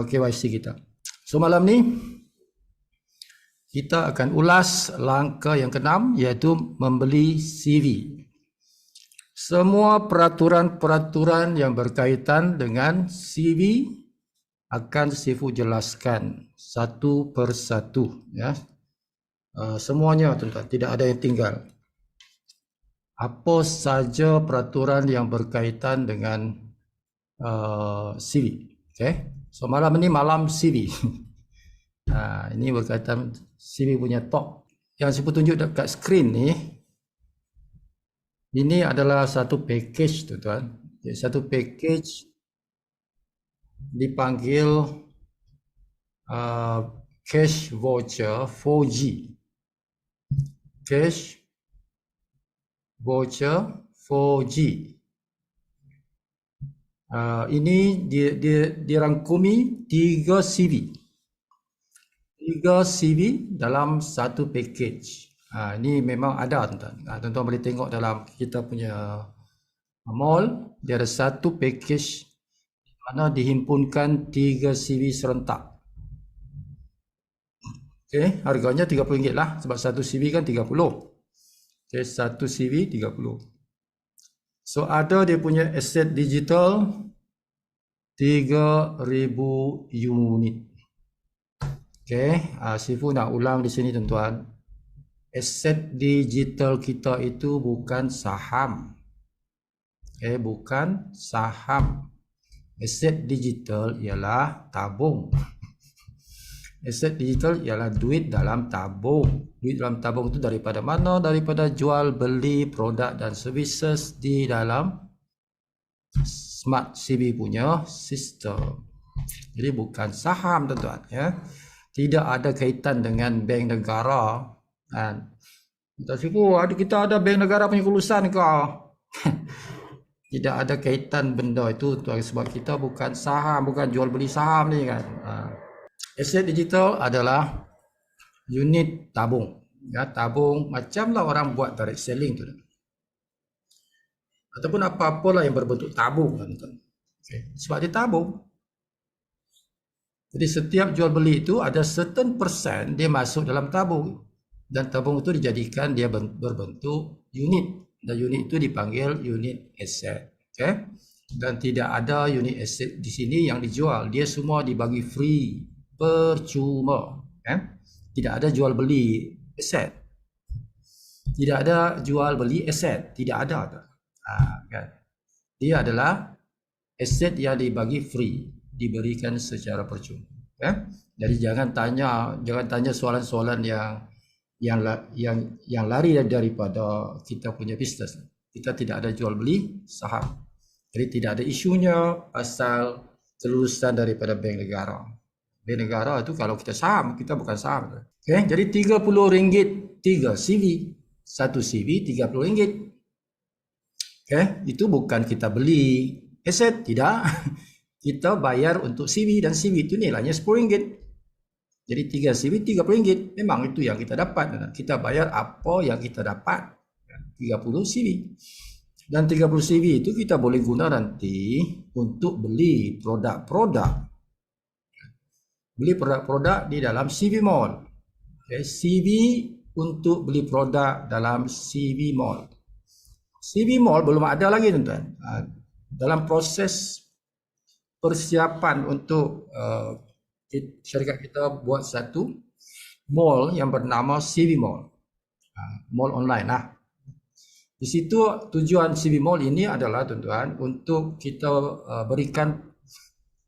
KYC kita. So malam ni kita akan ulas langkah yang keenam, iaitu membeli CV. Semua peraturan-peraturan yang berkaitan dengan CV akan Sifu jelaskan satu persatu, ya. Semuanya tuan-tuan, tidak ada yang tinggal. Apa saja peraturan yang berkaitan dengan CV. Okay. So malam ini malam CV. Ini berkaitan CV punya talk. Yang saya tunjuk dekat skrin ni, ini adalah satu package tuan-tuan. Satu package dipanggil cash voucher 4G. Cash voucher 4G. Ini dirangkumi 3 CV. 3 CV dalam satu package. Ini memang ada tuan-tuan. Tuan-tuan boleh tengok dalam kita punya mall, dia ada satu package di mana dihimpunkan 3 CV serentak. Okey, harganya RM30 lah, sebab satu CV kan 30. Okey, satu CV 30. So ada dia punya aset digital 3,000 unit. Okey, Sifu nak ulang di sini tuan-tuan. Aset digital kita itu bukan saham. Okey, bukan saham. Aset digital ialah tabung. Aset digital ialah duit dalam tabung. Duit dalam tabung itu daripada mana? Daripada jual beli produk dan services di dalam Smart CV punya sistem. Jadi bukan saham tuan-tuan, ya. Tidak ada kaitan dengan bank negara. Kita ada bank negara punya kelulusan ke? Tidak ada kaitan benda itu tuan, sebab kita bukan saham, bukan jual beli saham ni kan. Aset digital adalah unit tabung, ya, tabung macamlah orang buat direct selling tu, ataupun apa-apalah yang berbentuk tabung kan, okay. Sebab dia tabung. Jadi setiap jual beli itu ada certain persen dia masuk dalam tabung, dan tabung itu dijadikan dia berbentuk unit, dan unit itu dipanggil unit aset, okay? Dan tidak ada unit aset di sini yang dijual, dia semua dibagi free, percuma, tidak ada jual beli aset, tidak ada jual beli aset, tidak ada, kan? Dia adalah aset yang dibagi free, diberikan secara percuma, Jadi jangan tanya soalan-soalan yang lari daripada kita punya bisnes. Kita tidak ada jual beli saham, jadi tidak ada isunya pasal kelulusan daripada bank negara. Bank negara itu kalau kita saham, kita bukan saham. Okay? Jadi RM30 3 CV, satu CV RM30. Okay? Itu bukan kita beli aset, tidak. Kita bayar untuk CV, dan CV itu nilainya RM10. Jadi 3 CV RM30. Memang itu yang kita dapat. Kita bayar apa yang kita dapat. 30 CV. Dan 30 CV itu kita boleh guna nanti untuk beli produk-produk. Beli produk-produk di dalam CV Mall. Okay, CV untuk beli produk dalam CV Mall. CV Mall belum ada lagi tuan-tuan. Dalam proses persiapan untuk syarikat kita buat satu mall yang bernama CV Mall. Mall online lah. Di situ tujuan CV Mall ini adalah tuan-tuan untuk kita berikan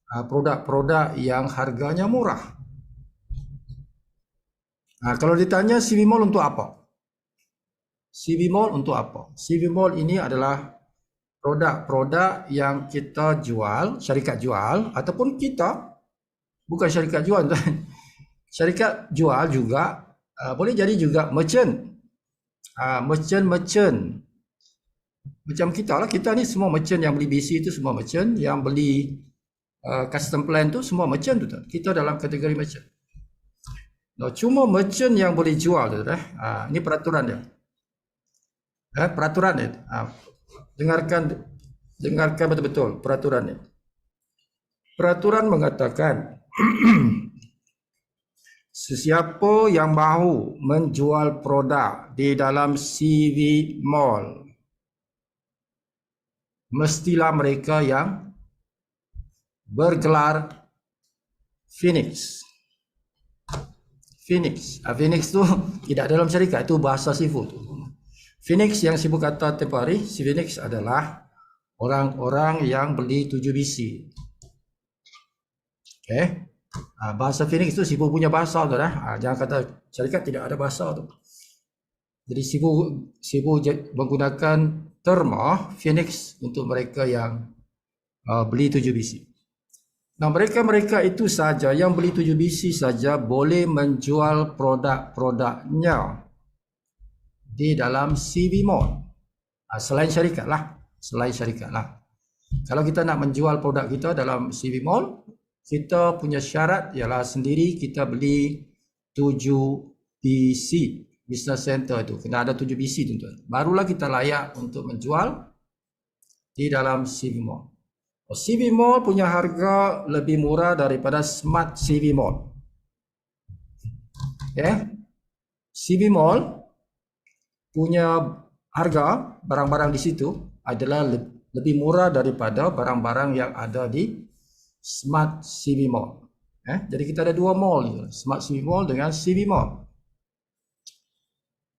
produk-produk yang harganya murah. Kalau ditanya CV Mall untuk apa? CV Mall untuk apa? CV Mall ini adalah produk-produk yang kita jual, syarikat jual, ataupun kita bukan syarikat jual. Syarikat jual juga, boleh jadi juga merchant. Merchant. Macam kita lah, kita ni semua merchant yang beli BC itu semua merchant, yang beli custom plan tu semua merchant tu, kita dalam kategori merchant. Cuma merchant yang boleh jual tu, ini peraturan dia. Peraturan dia. Dengarkan betul-betul peraturan dia. Peraturan mengatakan sesiapa yang mahu menjual produk di dalam CV Mall, mestilah mereka yang bergelar Phoenix. Phoenix tu tidak dalam syarikat, itu bahasa Sifu tu. Phoenix yang Sifu kata tempoh hari, si Phoenix adalah orang-orang yang beli 7 bisi. Okay. Bahasa Phoenix tu Sifu punya bahasa tu dah. Jangan kata syarikat tidak ada bahasa tu. Jadi Sifu menggunakan terma Phoenix untuk mereka yang beli 7 bisi. Nah, mereka itu saja yang beli 7 bisi saja boleh menjual produk-produknya di dalam CV Mall. Selain syarikat lah. Kalau kita nak menjual produk kita dalam CV Mall, kita punya syarat ialah sendiri kita beli 7 BC, Business Center tu. Kena ada 7 BC tuan-tuan. Barulah kita layak untuk menjual di dalam CV Mall. CV Mall punya harga lebih murah daripada Smart CV Mall. Okay. CV Mall punya harga barang-barang di situ adalah lebih murah daripada barang-barang yang ada di Smart CV Mall. Jadi kita ada dua mall ni, Smart CV Mall dengan CV Mall.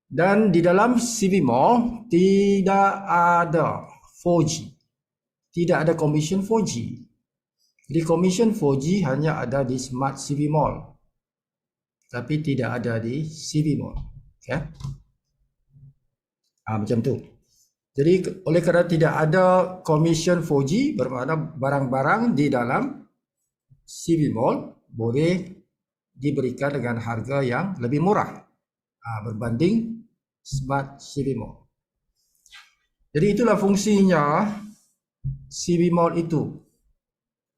Dan di dalam CV Mall tidak ada 4G. Tidak ada commission 4G. Jadi commission 4G hanya ada di Smart CV Mall. Tapi tidak ada di CV Mall. Okay. Macam tu. Jadi oleh kerana tidak ada commission 4G, bermakna barang-barang di dalam CV Mall boleh diberikan dengan harga yang lebih murah berbanding Smart CV Mall. Jadi itulah fungsinya CV Mall itu.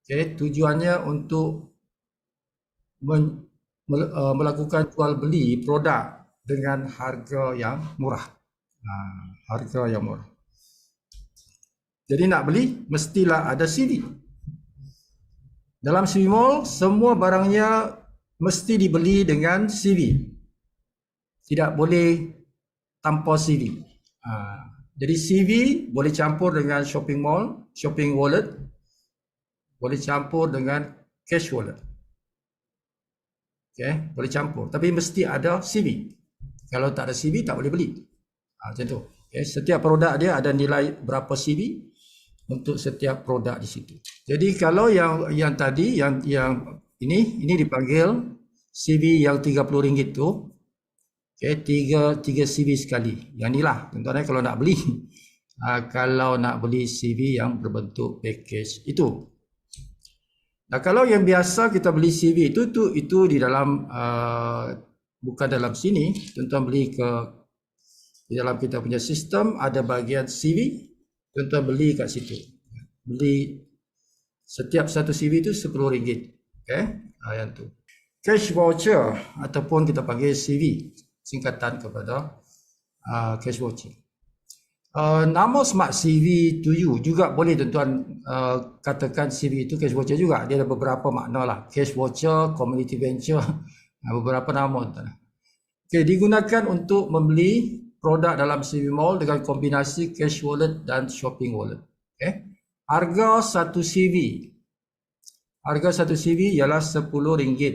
Okay, tujuannya untuk melakukan jual beli produk dengan harga yang murah. Harga yang murah. Jadi nak beli mestilah ada CV. Dalam CV Mall semua barangnya mesti dibeli dengan CV. Tidak boleh tanpa CV. Jadi CV boleh campur dengan shopping mall, shopping wallet, boleh campur dengan cash wallet. Okay, boleh campur. Tapi mesti ada CV. Kalau tak ada CV tak boleh beli. Macam tu. Okay, setiap produk dia ada nilai berapa CV untuk setiap produk di situ. Jadi kalau yang tadi yang ini dipanggil CV yang RM30 tu. Okay, tiga CV sekali. Yang inilah tuan-tuan kalau nak beli. Kalau nak beli CV yang berbentuk package itu. Nah, kalau yang biasa kita beli CV itu di dalam bukan dalam sini, tuan-tuan beli di dalam kita punya sistem ada bahagian CV, tuan-tuan beli kat situ. Beli setiap satu CV itu RM10. Okay? Yang tu. Cash voucher ataupun kita panggil CV, singkatan kepada cash voucher. Nama Smart CV to you juga boleh tuan-tuan katakan CV itu cash voucher juga. Dia ada beberapa makna lah. Cash voucher, community venture, beberapa nama tuan-tuan. Okay, digunakan untuk membeli produk dalam CV Mall dengan kombinasi cash wallet dan shopping wallet. Okay. Harga satu CV ialah RM10.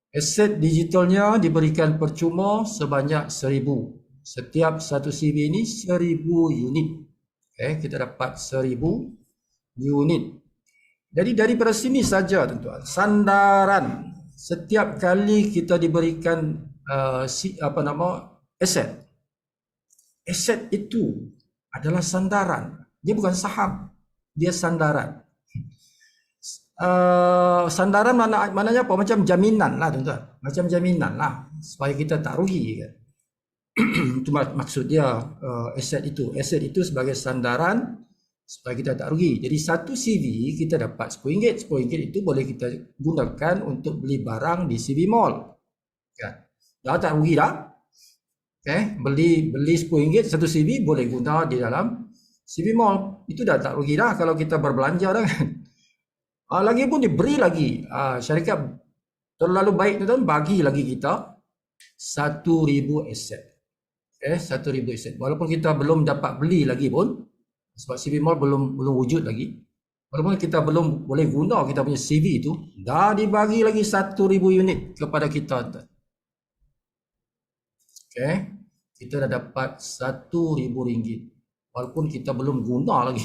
Aset digitalnya diberikan percuma sebanyak 1000. Setiap satu CV ini 1000 unit. Okay, kita dapat 1000 unit. Jadi daripada sini saja tuan-tuan, sandaran setiap kali kita diberikan aset. Aset itu adalah sandaran. Dia bukan saham. Dia sandaran. Sandaran maknanya apa? Macam jaminan lah tuan-tuan. Macam jaminan lah. Supaya kita tak rugi kan. Itu maksud dia aset itu. Aset itu sebagai sandaran supaya kita tak rugi. Jadi satu CV kita dapat RM10. RM10 itu boleh kita gunakan untuk beli barang di CV Mall. Kan? Dah tak rugi dah. Okay? Beli RM10 satu CV boleh guna di dalam CV Mall. Itu dah tak rugi dah kalau kita berbelanja dah kan. Lagi pun diberi lagi. Syarikat terlalu baik tuan, bagi lagi kita 1,000 aset. 1,000 aset. Walaupun kita belum dapat beli lagi pun, sebab CV Mall belum wujud lagi. Walaupun kita belum boleh guna kita punya CV itu, dah dibagi lagi 1,000 unit kepada kita. Kita dah dapat RM1,000. Walaupun kita belum guna lagi.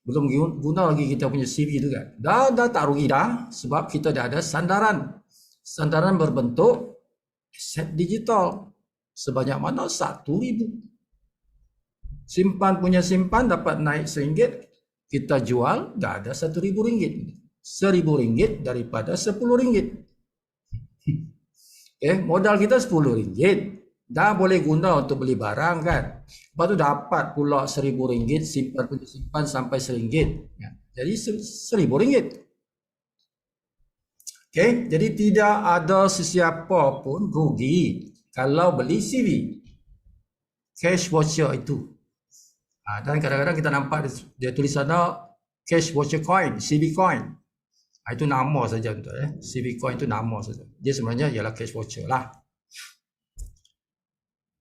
Belum guna lagi kita punya CV itu kan. Dah tak rugi dah. Sebab kita dah ada sandaran. Sandaran berbentuk aset digital. Sebanyak mana? 1,000. Simpan dapat naik RM1. Kita jual dah ada RM1,000. RM1,000 daripada RM10. Modal kita RM10. Dah boleh guna untuk beli barang kan. Lepas tu dapat pula RM1,000, simpan sampai RM1. Jadi RM1,000. Jadi tidak ada sesiapa pun rugi kalau beli CV. Cash voucher itu. Dan kadang-kadang kita nampak dia tulis sana cash voucher coin, CV coin. Itu nama saja tuan. CV coin itu nama saja. Dia sebenarnya ialah cash voucher lah.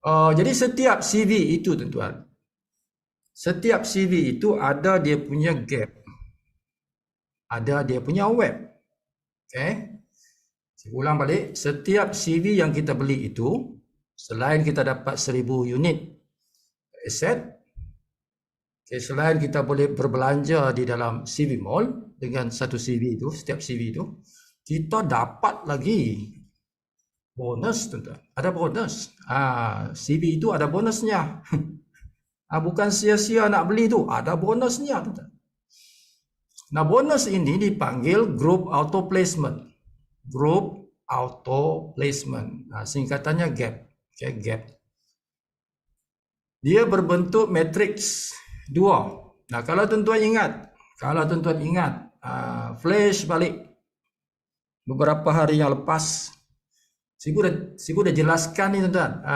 Jadi setiap CV itu tuan-tuan, setiap CV itu ada dia punya gap, ada dia punya web. Saya ulang balik, setiap CV yang kita beli itu, selain kita dapat 1,000 unit aset, selain kita boleh berbelanja di dalam CV Mall dengan satu CV itu, setiap CV itu, kita dapat lagi bonus tuan-tuan. Ada bonus. CV itu ada bonusnya. Bukan sia-sia nak beli tu, ada bonusnya tuan-tuan. Nah, bonus ini dipanggil group auto placement. Group auto placement. Singkatannya GAP. GAP. Dia berbentuk matriks 2. Nah, kalau tuan-tuan ingat, flash balik beberapa hari yang lepas, Sibu dah jelaskan ni tuan-tuan,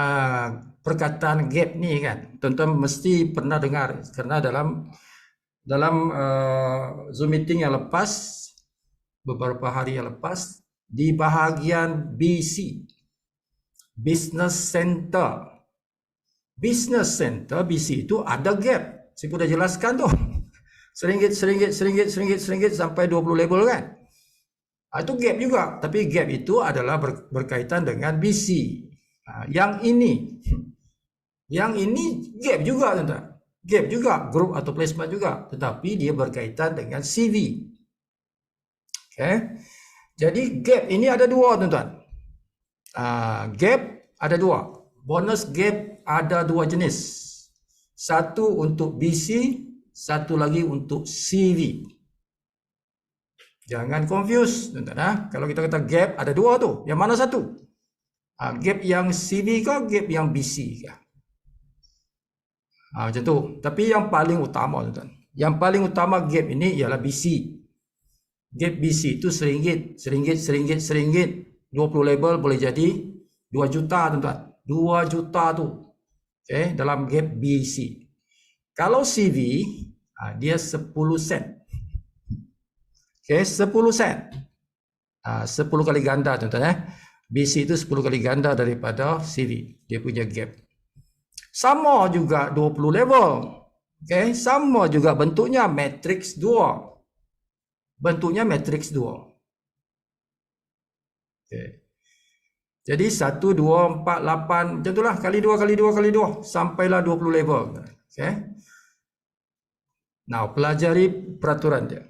perkataan gap ni kan. Tuan-tuan mesti pernah dengar kerana dalam Zoom meeting yang lepas, beberapa hari yang lepas, di bahagian BC, Business Center. Business Center BC itu ada gap. Sibu dah jelaskan tu. RM1 sampai 20 label kan. Itu gap juga, tapi gap itu adalah berkaitan dengan BC. Yang ini gap juga tuan-tuan. Gap juga, group atau placement juga, tetapi dia berkaitan dengan CV. Jadi gap ini ada dua tuan-tuan. Gap ada dua. Bonus gap ada dua jenis. Satu untuk BC, satu lagi untuk CV. Jangan confuse tuan-tuan. Kalau kita kata gap ada dua tu, yang mana satu? Gap yang CV ke gap yang BC ke? Macam tu. Tapi yang paling utama tuan-tuan, yang paling utama gap ini ialah BC. Gap BC itu RM1, 20 label boleh jadi 2 juta tuan-tuan. 2 juta tu. Dalam gap BC. Kalau CV, dia 10 sen. 10 sen. 10 kali ganda tuan-tuan. BC itu 10 kali ganda daripada CV. Dia punya gap. Sama juga 20 level. Sama juga bentuknya matrix 2. Bentuknya matrix 2. Jadi 1, 2, 4, 8. Macam itulah. Kali 2, kali 2, kali 2. Sampailah 20 level. Now, pelajari peraturan dia.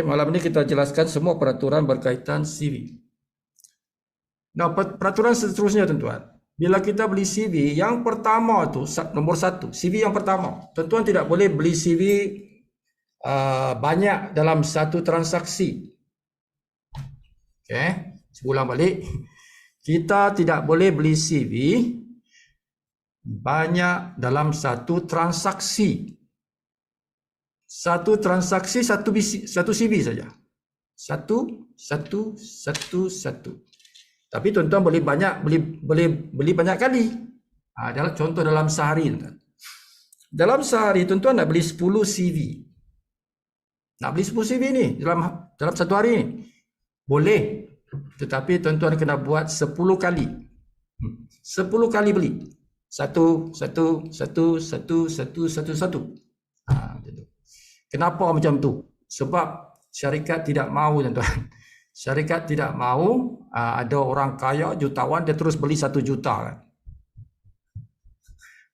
Malam ini kita jelaskan semua peraturan berkaitan CV. Nah, peraturan seterusnya tuan-tuan. Bila kita beli CV, yang pertama tu, nombor 1, CV yang pertama. Tuan-tuan tidak boleh beli CV banyak dalam satu transaksi. Sebulan balik. Kita tidak boleh beli CV banyak dalam satu transaksi. Satu transaksi, satu CV saja. Satu. Tapi tuan-tuan boleh beli banyak kali. Contoh dalam sehari tuan-tuan. Dalam sehari tuan-tuan nak beli 10 CV. Nak beli 10 CV ni dalam satu hari ni. Boleh. Tetapi tuan-tuan kena buat 10 kali. 10 kali beli. Satu. Kenapa macam tu? Sebab syarikat tidak mahu, tuan-tuan. Syarikat tidak mahu ada orang kaya jutawan dia terus beli 1 juta kan.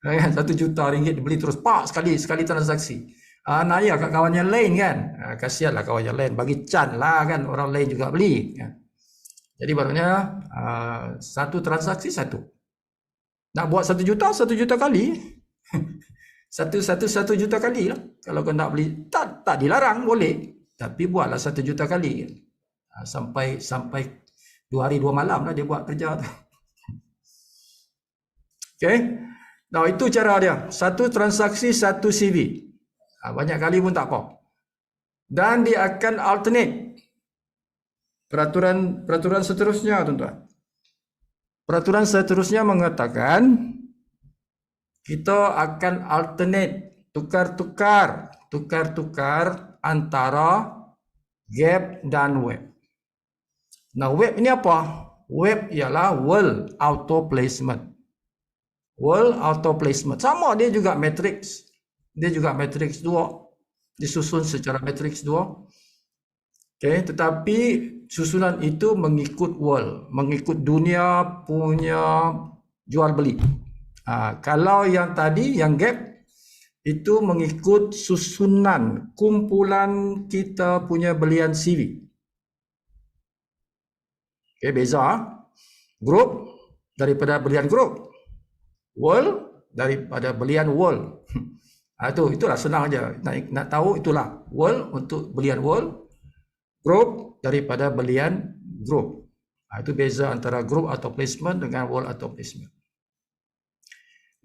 1 juta ringgit beli terus sekali transaksi. Nak ya kat kawan yang lain kan. Kasihanlah kawan yang lain, bagi can lah kan, orang lain juga beli kan. Jadi barunya 1 transaksi 1. Nak buat 1 juta kali. 1 juta kali lah. Kalau kau nak beli tak dilarang, boleh. Tapi buatlah 1 juta kali. Sampai 2 hari 2 malam lah dia buat kerja tu. Okay. Nah, itu cara dia. 1 transaksi 1 CV. Banyak kali pun tak apa. Dan dia akan alternate. Peraturan seterusnya, tuan-tuan. Peraturan seterusnya mengatakan kita akan alternate, tukar-tukar antara gap dan web. Nah, web ini apa? Web ialah world auto placement. World auto placement. Sama, dia juga matrix. Dia juga matrix 2. Disusun secara matrix 2. Okay, tetapi susunan itu mengikut world, mengikut dunia punya jual beli. Kalau yang tadi, yang gap, itu mengikut susunan, kumpulan kita punya belian CV. Okay, beza. Group daripada belian group. World daripada belian world. Itulah senang aja. Nak tahu itulah world untuk belian world. Group daripada belian group. Itu beza antara group atau placement dengan world atau placement.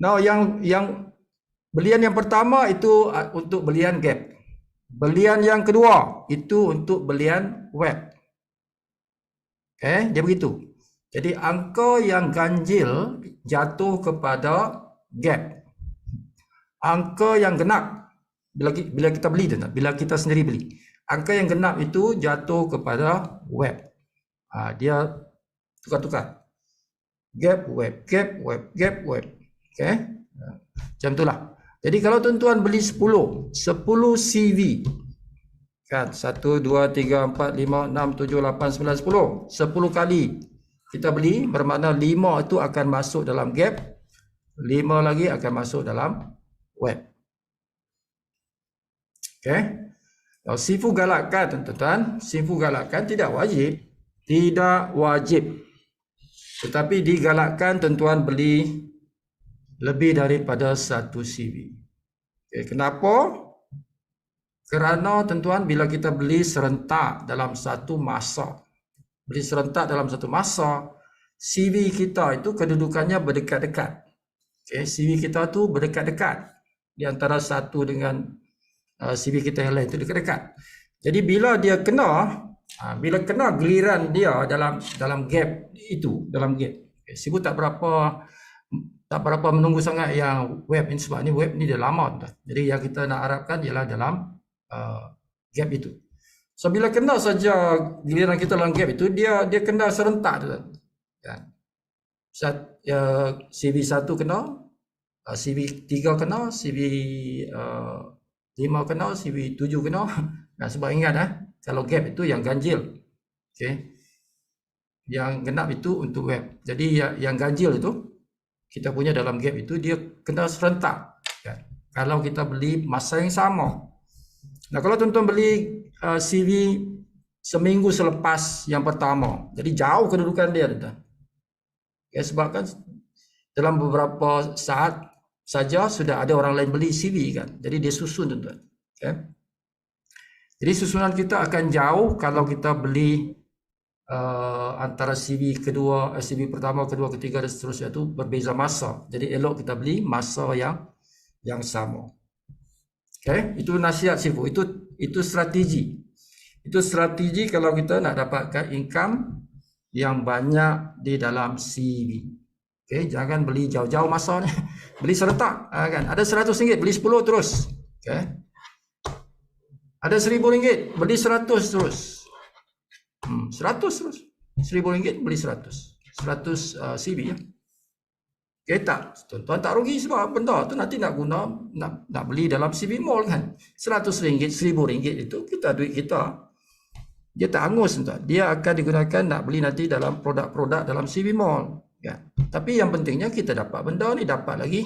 Now, yang belian yang pertama itu untuk belian gap. Belian yang kedua itu untuk belian web. Dia begitu. Jadi angka yang ganjil jatuh kepada gap. Angka yang genap bila kita beli, bila kita sendiri beli. Angka yang genap itu jatuh kepada web. Dia tukar-tukar. Gap, web, gap, web, gap, web. Okay. Macam itulah. Jadi kalau tuan-tuan beli 10 CV. Kan, 1, 2, 3, 4, 5, 6, 7, 8, 9, 10. 10 kali kita beli, bermakna 5 itu akan masuk dalam gap. 5 lagi akan masuk dalam web. Okay. Sifu galakkan, tuan-tuan. Sifu galakkan tidak wajib. Tidak wajib. Tetapi digalakkan tuan-tuan beli lebih daripada 1 CV. Okay, kenapa? Kerana tuan-tuan bila kita beli serentak dalam satu masa. Beli serentak dalam satu masa, CV kita itu kedudukannya berdekat-dekat. Okay, CV kita tu berdekat-dekat. Di antara satu dengan CV kita yang lain itu dekat-dekat. Jadi bila dia kena, bila kena giliran dia dalam gap itu, dalam gap. Sibu tak berapa menunggu sangat yang web ini, sebab ni web ni dah lama. Jadi yang kita nak harapkan ialah dalam gap itu. So bila kena saja giliran kita dalam gap itu, dia kena serentak tu. Kan. CV 1 kena, CV 3 kena, CV 5 kena, CV 7 kena. Nah, sebab ingat kalau gap itu yang ganjil. Okay. Yang genap itu untuk web. Jadi yang ganjil itu kita punya dalam gap itu dia kena serentak. Kan. Kalau kita beli masa yang sama. Nah, kalau tuan-tuan beli CV seminggu selepas yang pertama, jadi jauh kedudukan dia, tuan-tuan. Ya, sebab kan dalam beberapa saat saja sudah ada orang lain beli CV kan. Jadi dia susun, tuan-tuan. Okay. Jadi susunan kita akan jauh kalau kita beli antara CV kedua, CV pertama, kedua, ketiga dan seterusnya itu berbeza masa. Jadi elok kita beli masa yang sama. Okay, itu nasihat Sifu. Itu strategi. Itu strategi kalau kita nak dapatkan income yang banyak di dalam CV. Okay, jangan beli jauh-jauh masa ni. Beli serentak, kan? Ada RM100, beli 10 terus. Okay. Ada RM1,000, beli 100 terus. 100 terus. RM1,000 beli 100. 100 CV ya. Okay, tak. Tuan-tuan tak rugi sebab benda tu nanti nak guna, nak beli dalam CV Mall kan. RM100, RM1,000 itu kita duit kita. Dia tak hangus tuan. Dia akan digunakan nak beli nanti dalam produk-produk dalam CV Mall. Ya. Tapi yang pentingnya kita dapat benda ni, dapat lagi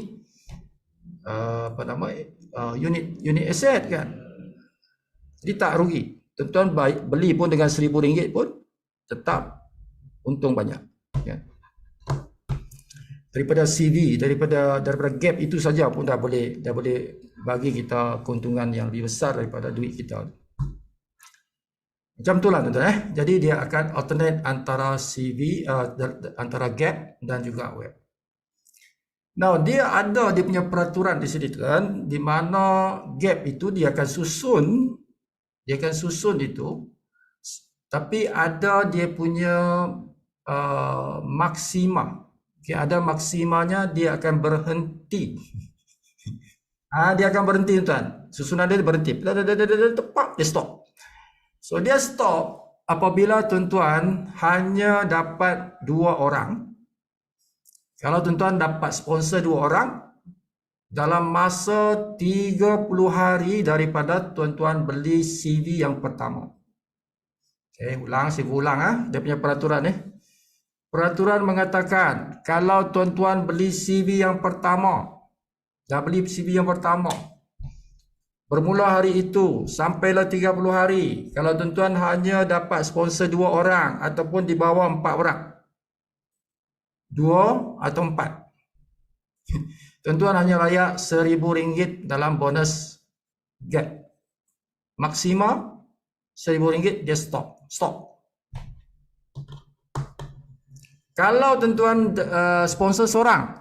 unit aset kan. Jadi tak rugi. Tuan-tuan beli pun dengan RM1,000 pun tetap untung banyak. Ya. Daripada CV, daripada gap itu saja pun dah boleh bagi kita keuntungan yang lebih besar daripada duit kita. Macam itulah tuan-tuan. Jadi dia akan alternate antara CV, antara gap dan juga web. Now dia ada dia punya peraturan di sini tuan, di mana gap itu dia akan susun itu, tapi ada dia punya maksima. Okay, ada maksimanya, dia akan berhenti. Dia akan berhenti tuan. Susunan dia berhenti. Tepat dia stop. So dia stop apabila tuan-tuan hanya dapat 2 orang. Kalau tuan-tuan dapat sponsor 2 orang dalam masa 30 hari daripada tuan-tuan beli CV yang pertama. Okay, saya ulang dia punya peraturan ni. Peraturan mengatakan kalau tuan-tuan beli CV yang pertama, bermula hari itu sampailah 30 hari, kalau tuan-tuan hanya dapat sponsor 2 orang ataupun di bawah 4 orang, 2 atau 4, tuan-tuan hanya layak RM1,000 dalam bonus gap. Maksima RM1,000, dia stop. Kalau tuan-tuan sponsor seorang,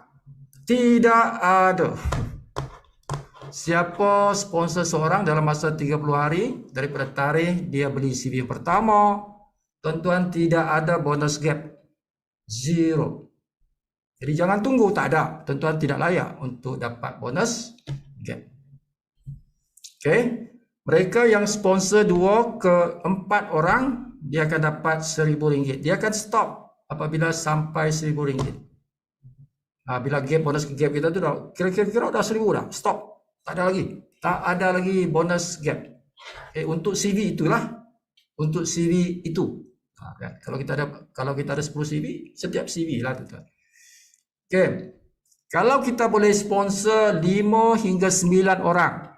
tidak ada. Siapa sponsor seorang dalam masa 30 hari daripada tarikh dia beli CV yang pertama, tuan-tuan tidak ada bonus gap. 0. Jadi jangan tunggu, tak ada. Tuan-tuan tidak layak untuk dapat bonus gap. Okay. Mereka yang sponsor 2 ke 4 orang, dia akan dapat RM1,000. Dia akan stop apabila sampai RM1,000. Bila bonus gap kita tu dah kira-kira dah RM1,000 dah, stop. Tak ada lagi bonus gap. Untuk CV itulah. Untuk CV itu. Kan? Kalau kita ada 10 CV, setiap CV lah tuan-tuan. Okay. Kalau kita boleh sponsor 5 hingga 9 orang.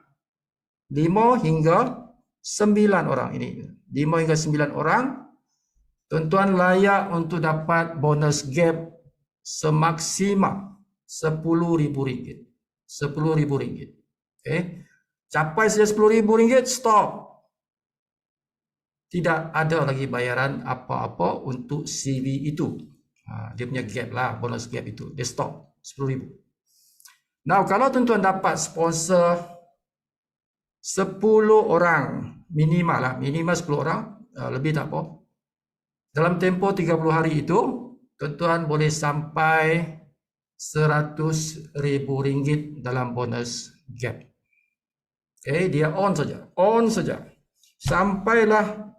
5 hingga 9 orang ini. 5 hingga 9 orang. Tuan-tuan layak untuk dapat bonus gap semaksimal RM10,000. RM10,000. Okay. Capai saja RM10,000, stop. Tidak ada lagi bayaran apa-apa untuk CV itu. Dia punya gap lah, bonus gap itu. Dia stop RM10,000. Now, kalau tuan-tuan dapat sponsor 10 orang, minimal 10 orang, lebih tak apa. Dalam tempoh 30 hari itu, tuan-tuan boleh sampai RM100,000 dalam bonus gap. Okay, dia on saja. Sampailah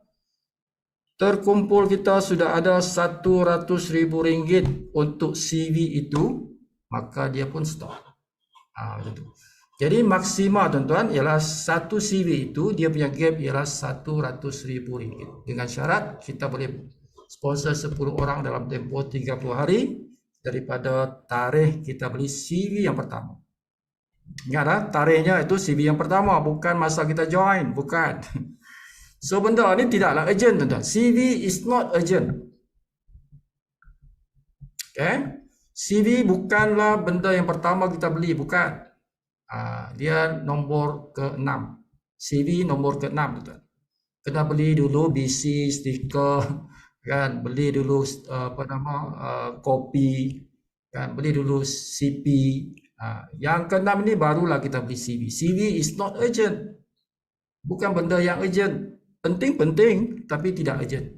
terkumpul kita sudah ada RM100,000 untuk CV itu, maka dia pun stop. Macam tu. Jadi maksima tuan-tuan ialah satu CV itu, dia punya gap ialah RM100,000. Dengan syarat kita boleh sponsor 10 orang dalam tempoh 30 hari daripada tarikh kita beli CV yang pertama. Ingatlah, tarikhnya itu CV yang pertama, bukan masa kita join, bukan. So benda ni tidaklah urgent tuan-tuan. CV is not urgent. Okay? CV bukanlah benda yang pertama kita beli, bukan. Dia nombor ke-6. CV nombor ke-6 tuan-tuan. Kena beli dulu BC, stiker, kan, beli dulu kopi, kan, beli dulu CP. Yang ke-6 ni barulah kita beli CV. CV is not urgent. Bukan benda yang urgent. Penting tapi tidak urgent.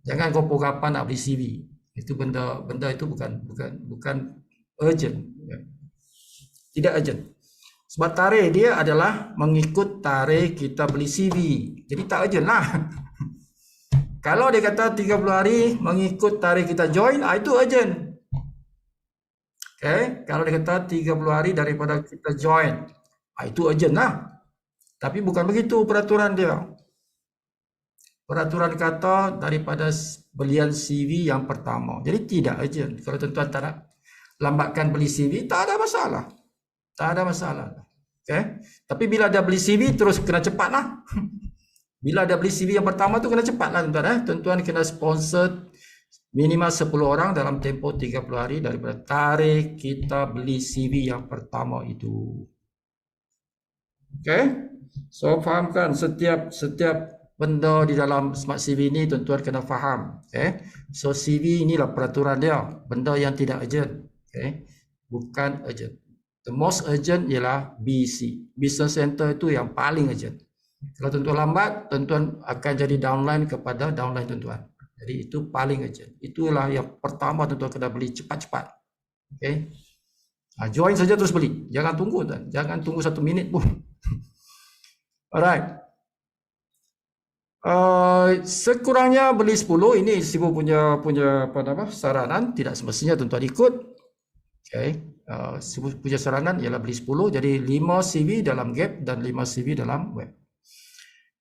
Jangan kau kapan nak beli CV. Itu benda itu bukan urgent. Tidak urgent. Sebab tarikh dia adalah mengikut tarikh kita beli CV. Jadi tak urgent lah. Kalau dia kata 30 hari mengikut tarikh kita join, itu urgent. Okay? Kalau dia kata 30 hari daripada kita join, itu urgent lah. Tapi bukan begitu peraturan dia. Peraturan kata daripada belian CV yang pertama. Jadi tidak urgent. Kalau tuan-tuan tak nak lambatkan beli CV, tak ada masalah. Tak ada masalah. Okay? Tapi bila dah beli CV, terus kena cepat lah. Bila dah beli CV yang pertama tu kena cepat lah tuan-tuan. Tuan-tuan kena sponsor minimal 10 orang dalam tempoh 30 hari daripada tarikh kita beli CV yang pertama itu. Okay? So fahamkan setiap benda di dalam Smart CV ni tuan-tuan kena faham. Okay? So CV inilah peraturan dia. Benda yang tidak urgent. Okay? Bukan urgent. The most urgent ialah BC. Business Center itu yang paling urgent. Kalau tuan-tuan lambat, tuan-tuan akan jadi downline kepada downline tuan-tuan. Jadi itu paling urgent. Itulah yang pertama tuan-tuan kena beli cepat-cepat. Okay? Join saja terus beli. Jangan tunggu tuan. Jangan tunggu 1 minit pun. Alright. Sekurangnya beli 10. Ini Sibu punya apa nama saranan. Tidak semestinya tuan-tuan ikut. Okay. Punya saranan ialah beli 10, jadi 5 CV dalam Gap dan 5 CV dalam web.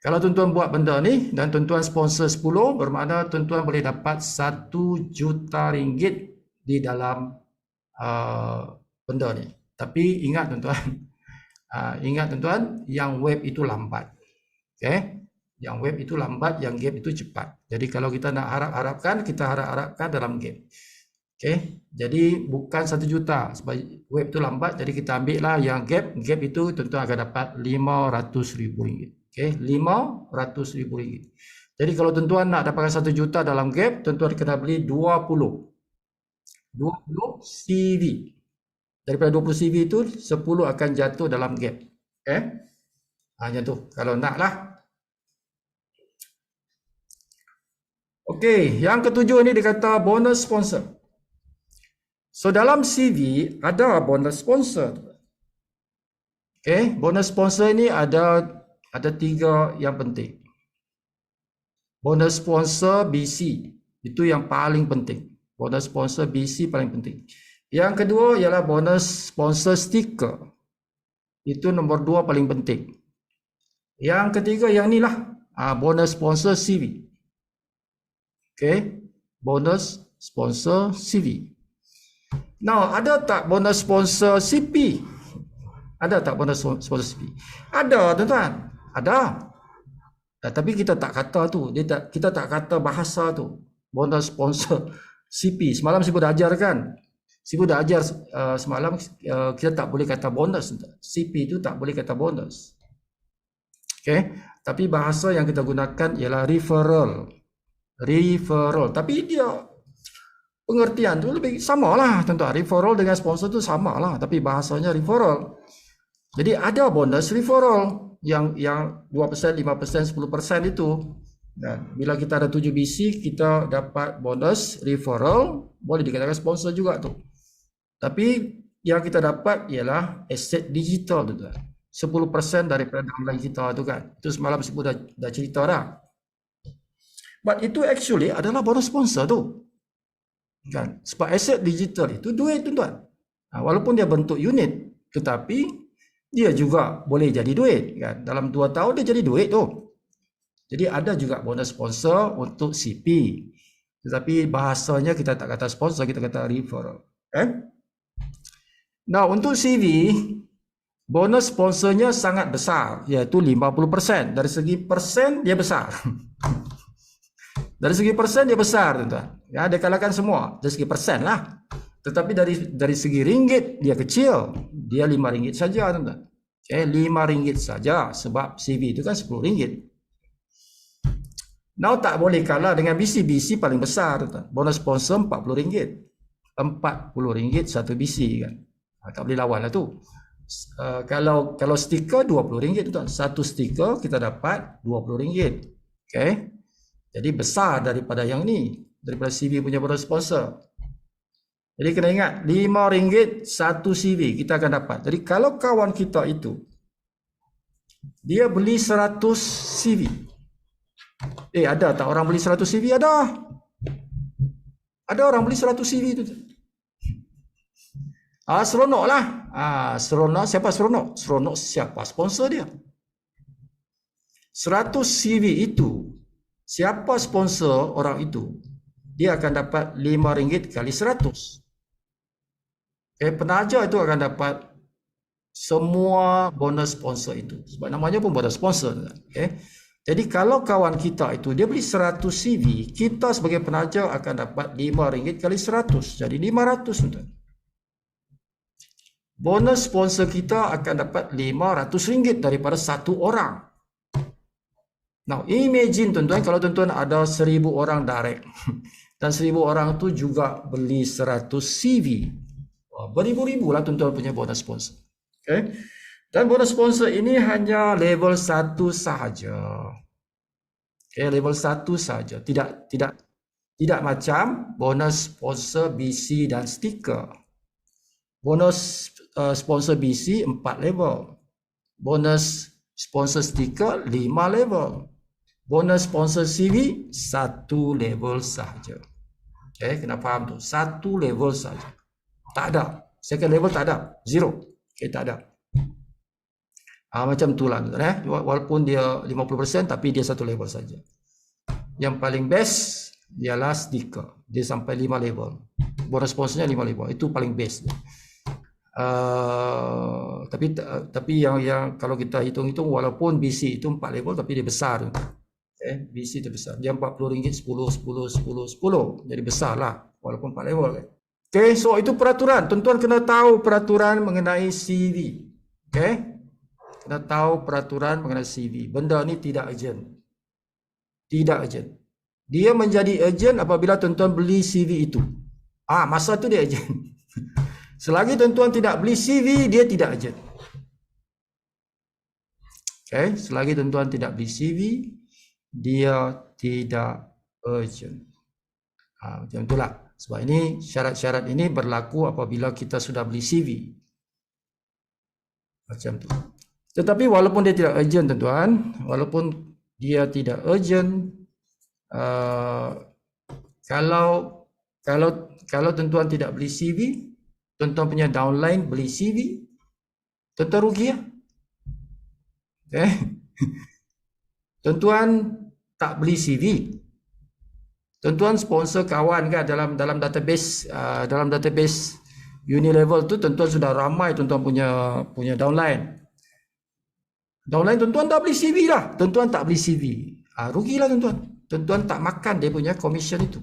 Kalau tuan-tuan buat benda ni dan tuan-tuan sponsor 10, bermakna tuan-tuan boleh dapat 1 juta ringgit di dalam benda ni. Tapi ingat tuan-tuan, yang web itu lambat. Okay? Yang web itu lambat, yang Gap itu cepat. Jadi kalau kita nak harapkan, kita harapkan dalam Gap. Okay, jadi bukan 1 juta sebab web tu lambat, jadi kita ambil lah yang gap itu tuan-tuan akan dapat RM500,000. Okay, RM500,000. Jadi kalau tuan-tuan nak dapatkan 1 juta dalam gap, tuan-tuan kena beli 20 CV. Daripada 20 CV itu 10 akan jatuh dalam gap. Okay, macam tu kalau nak lah. Okay, yang ketujuh ni dia kata bonus sponsor. So dalam CV ada bonus sponsor. Okay, bonus sponsor ini ada 3 yang penting. Bonus sponsor BC itu yang paling penting. Bonus sponsor BC paling penting. Yang kedua ialah bonus sponsor stiker. Itu nombor 2 paling penting. Yang ketiga yang ni lah, bonus sponsor CV. Okay, bonus sponsor CV. Now, ada tak bonus sponsor CP? Ada tak bonus sponsor CP? Ada, tuan-tuan. Ada. Tapi kita tak kata tu. Kita tak kata bahasa tu. Bonus sponsor CP. Semalam Sibu dah ajar kan? Sibu dah ajar semalam kita tak boleh kata bonus. CP tu tak boleh kata bonus. Okay? Tapi bahasa yang kita gunakan ialah referral. Referral. Tapi dia pengertian tu lebih sama lah tuan-tuan. Referral dengan sponsor tu sama lah, tapi bahasanya referral. Jadi ada bonus referral yang 2%, 5%, 10% itu. Dan bila kita ada 7 BC, kita dapat bonus referral, boleh dikatakan sponsor juga tu. Tapi yang kita dapat ialah aset digital tuan-tuan. 10% daripada downline kita tu kan. Itu semalam saya dah cerita dah. But itu actually adalah bonus sponsor tu. Kan? Sebab aset digital itu duit tuan-tuan. Walaupun dia bentuk unit, tetapi dia juga boleh jadi duit. Kan? Dalam 2 tahun dia jadi duit tu. Jadi ada juga bonus sponsor untuk CP. Tetapi bahasanya kita tak kata sponsor, kita kata referral. Nah, untuk CV, bonus sponsornya sangat besar, iaitu 50%. Dari segi persen dia besar. Dari segi persen dia besar tuan-tuan. Ya, dia kalahkan semua. Dari segi persen lah. Tetapi dari segi ringgit dia kecil. Dia RM5 saja tuan-tuan. RM5 saja sebab CV itu kan RM10. Now tak boleh kalah dengan BC. BC paling besar tuan-tuan. Bonus sponsor RM40. RM40 satu BC kan. Tak boleh lawan lah tu. Kalau stiker RM20 tuan-tuan. Satu stiker kita dapat RM20. Okay. Jadi besar daripada yang ni, daripada CV punya bonus sponsor. Jadi kena ingat, RM5 satu CV kita akan dapat. Jadi kalau kawan kita itu, dia beli 100 CV. Ada tak orang beli 100 CV? Ada. Ada orang beli 100 CV itu. Seronok lah. Seronok. Siapa seronok? Seronok siapa? Sponsor dia. 100 CV itu, siapa sponsor orang itu, dia akan dapat RM5 kali 100. Penaja itu akan dapat semua bonus sponsor itu. Sebab namanya pun bonus sponsor. Jadi kalau kawan kita itu dia beli 100 CV, kita sebagai penaja akan dapat RM5 kali 100. Jadi RM500. Bonus sponsor kita akan dapat RM500 daripada satu orang. Now imagine tuan-tuan, kalau tuan-tuan ada 1000 orang direct dan 1000 orang tu juga beli 100 CV. Beribu-ribu lah tuan-tuan punya bonus sponsor. Dan bonus sponsor ini hanya level 1 sahaja. Level 1 sahaja. Tidak macam bonus sponsor BC dan stiker. Bonus sponsor BC 4 level. Bonus sponsor stiker 5 level. Bonus sponsor CV 1 level sahaja. Kena faham tu. 1 level sahaja. Tak ada. Second level tak ada. Zero. Tak ada. Macam tu lah. Walaupun dia 50% tapi dia 1 level saja. Yang paling best ialah stiker. Dia sampai 5 level. Bonus sponsornya 5 level. Itu paling best. Tapi yang kalau kita hitung-hitung, walaupun BC itu 4 level tapi dia besar. BC itu besar. Dia RM40, 10, 10, 10, 10. Jadi besar lah. Walaupun 4 level. So itu peraturan. Tuan-tuan kena tahu peraturan mengenai CV. Kena tahu peraturan mengenai CV. Benda ni tidak urgent. Tidak urgent. Dia menjadi urgent apabila tuan-tuan beli CV itu. Masa tu dia urgent. Selagi tuan-tuan tidak beli CV, dia tidak urgent. Selagi tuan-tuan tidak beli CV, dia tidak urgent. Macam itulah. Sebab ini syarat-syarat ini berlaku apabila kita sudah beli CV. Macam tu. Tetapi walaupun dia tidak urgent tuan-tuan, walaupun dia tidak urgent, kalau tuan-tuan tidak beli CV, tuan-tuan punya downline beli CV, tuan-tuan rugi ya. Tuan-tuan tak beli CV, tuan-tuan sponsor kawan kan dalam database Unilevel tu, tuan-tuan sudah ramai tuan-tuan punya downline. Downline tuan-tuan tak beli CV lah. Tuan-tuan tak beli CV. Rugilah tuan-tuan. Tuan-tuan tak makan dia punya commission itu.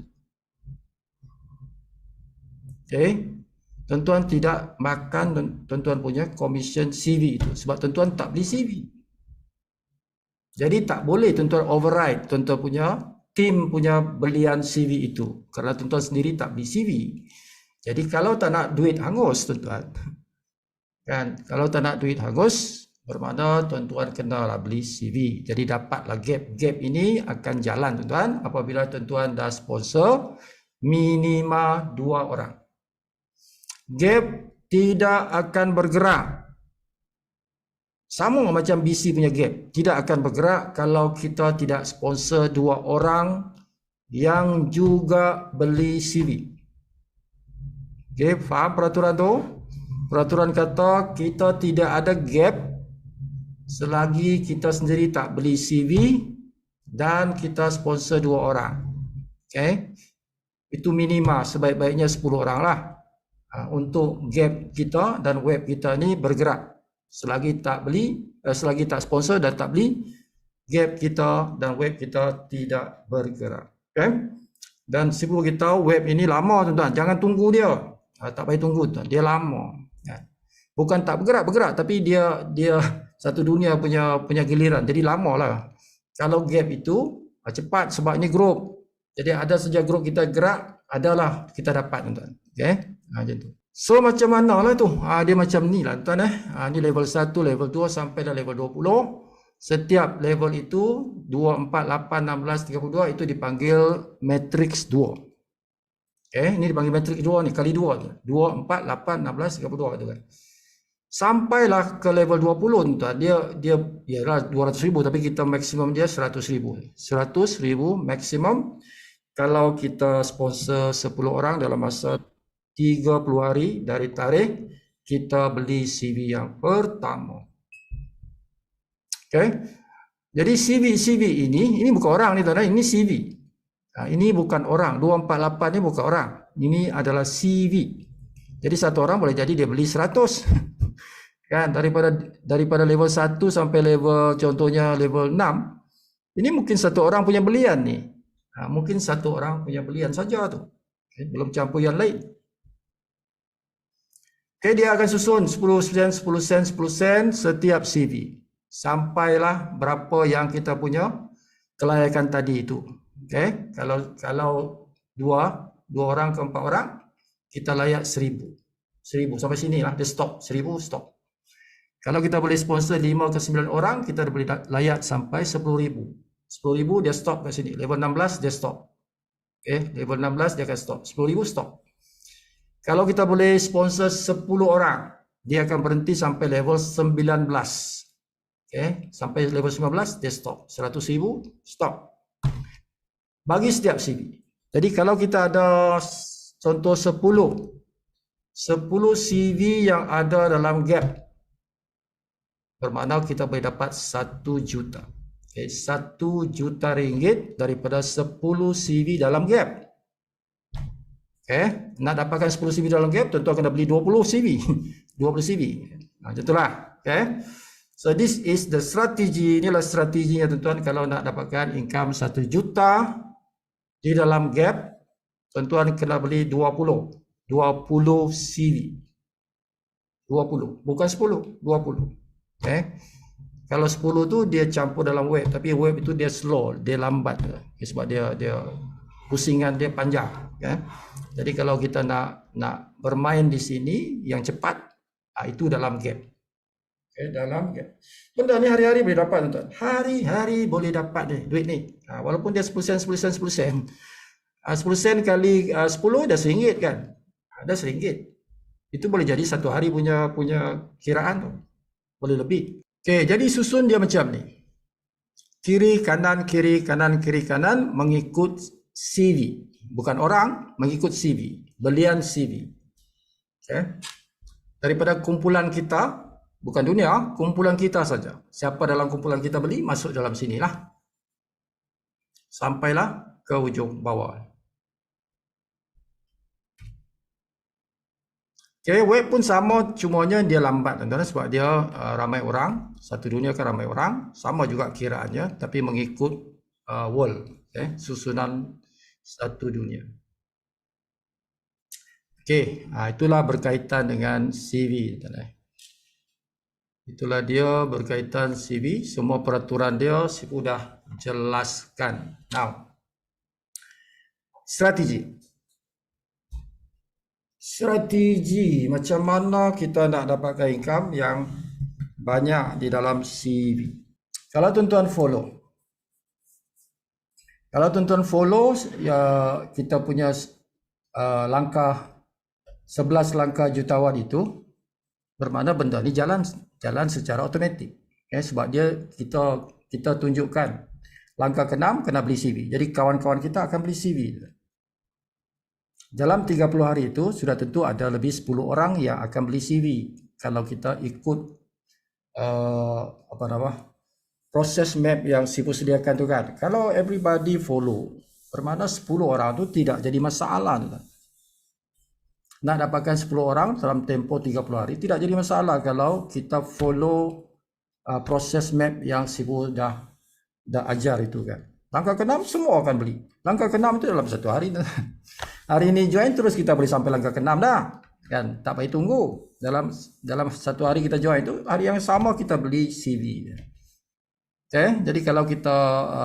Tuan-tuan tidak makan tuan-tuan punya commission CV itu. Sebab tuan-tuan tak beli CV. Jadi tak boleh tuan-tuan override tuan-tuan punya tim punya belian CV itu. Kerana tuan-tuan sendiri tak beli CV. Jadi kalau tak nak duit hangus tuan-tuan. Kalau tak nak duit hangus, bermakna tuan-tuan kenalah beli CV. Jadi dapatlah gap ini akan jalan tuan-tuan apabila tuan-tuan dah sponsor minima 2 orang. Gap tidak akan bergerak. Sama macam BC punya gap. Tidak akan bergerak kalau kita tidak sponsor 2 orang yang juga beli CV. Faham peraturan tu? Peraturan kata kita tidak ada gap selagi kita sendiri tak beli CV dan kita sponsor 2 orang. Itu minima, sebaik-baiknya 10 orang lah. Untuk gap kita dan web kita ni bergerak. Selagi tak sponsor dan tak beli, gap kita dan web kita tidak bergerak. Dan sibuk kita web ini lama tuan-tuan. Jangan tunggu dia. Tak payah tunggu tuan. Dia lama. Bukan tak bergerak tapi dia satu dunia punya giliran. Jadi lama lah. Kalau gap itu cepat sebab ini grup. Jadi ada saja grup kita gerak, adalah kita dapat tuan-tuan. Macam tu. So macam mana lah tu? Dia macam ni lah tuan. Ni level 1, level 2 sampai dah level 20. Setiap level itu 2, 4, 8, 16, 32 itu dipanggil matrix 2. Ini dipanggil matrik 2 ni, kali 2 tu. 2, 4, 8, 16, 32 tu kan. Sampailah ke level 20 tuan. Dia ialah 200,000 tapi kita maksimum dia 100,000. 100,000 maksimum kalau kita sponsor 10 orang dalam masa 30 hari dari tarikh kita beli CV yang pertama. Okay. Jadi CV ini bukan orang ni tuan, ini CV. Ini bukan orang, 248 ni bukan orang. Ini adalah CV. Jadi satu orang boleh jadi dia beli 100. Kan, daripada level 1 sampai level contohnya level 6. Ini mungkin satu orang punya belian ni. Mungkin satu orang punya belian saja tu. Okay, belum campur yang lain. Okay, dia akan susun 10 sen setiap CV. Sampailah berapa yang kita punya kelayakan tadi itu. Okay, kalau dua orang ke 4 orang, kita layak 1,000 sampai sini lah, dia stop 1,000 stop. Kalau kita boleh sponsor 5 ke 9 orang, kita boleh layak sampai 10,000. 10,000 dia stop kat sini. Level 16 dia stop. Okay, level 16 dia akan stop. 10,000 stop. Kalau kita boleh sponsor 10 orang, dia akan berhenti sampai level 19. Okay, sampai level 19 dia stop. 100,000 stop. Bagi setiap CV. Jadi kalau kita ada contoh 10 CV yang ada dalam gap, bermakna kita boleh dapat 1 juta. Okay, 1 juta ringgit daripada 10 CV dalam gap. Okay, nak dapatkan 10 CV dalam gap, tentu akan beli 20 CV. 20 CV. Macam itulah. Okay. So this is the strategy. Inilah strateginya tuan-tuan kalau nak dapatkan income 1 juta di dalam gap, tuan-tuan kena beli 20 CV. 20, bukan 10, 20. Okay. Kalau 10 tu dia campur dalam web, tapi web itu dia slow, dia lambat. Okay, sebab dia pusingan dia panjang. Okay. Jadi kalau kita nak bermain di sini yang cepat, itu dalam gap. Okay, dalam gap. Benda ni hari-hari boleh dapat tuan-tuan. Hari-hari boleh dapat ni duit ni. Walaupun dia 10 sen. 10 sen kali 10 dah RM1 kan. Ada RM1. Itu boleh jadi satu hari punya kiraan tu. Boleh lebih. Okey, jadi susun dia macam ni. Kiri kanan mengikut CV. Bukan orang, mengikut CV. Belian CV. Okey. Daripada kumpulan kita, bukan dunia, kumpulan kita saja. Siapa dalam kumpulan kita beli, masuk dalam sinilah. Sampailah ke ujung bawah. Okay, web pun sama, cumanya dia lambat tuan-tuan sebab dia ramai orang. Satu dunia kan ramai orang. Sama juga kiraannya, tapi mengikut world. Okay, susunan satu dunia. Okay, itulah berkaitan dengan CV. Itulah dia berkaitan CV. Semua peraturan dia sudah jelaskan. Now, strategi macam mana kita nak dapatkan income yang banyak di dalam CV. Kalau tuan-tuan follow ya, kita punya langkah 11 langkah jutawan itu, bermakna benda ni jalan secara automatik. Okay, sebab dia kita tunjukkan langkah ke-6 kena beli CV. Jadi kawan-kawan kita akan beli CV. Dalam 30 hari itu sudah tentu ada lebih 10 orang yang akan beli CV kalau kita ikut proses map yang Sifu sediakan tu kan. Kalau everybody follow, bermakna 10 orang tu tidak jadi masalah tu kan. Nak dapatkan 10 orang dalam tempoh 30 hari tidak jadi masalah kalau kita follow proses map yang Sifu dah ajar itu kan. Langkah ke-6 semua akan beli. Langkah ke-6 itu dalam satu hari. Hari ini join terus kita boleh sampai langkah ke-6 dah. Kan, tak payah tunggu. Dalam satu hari kita join itu, hari yang sama kita beli CV. Okay, jadi kalau kita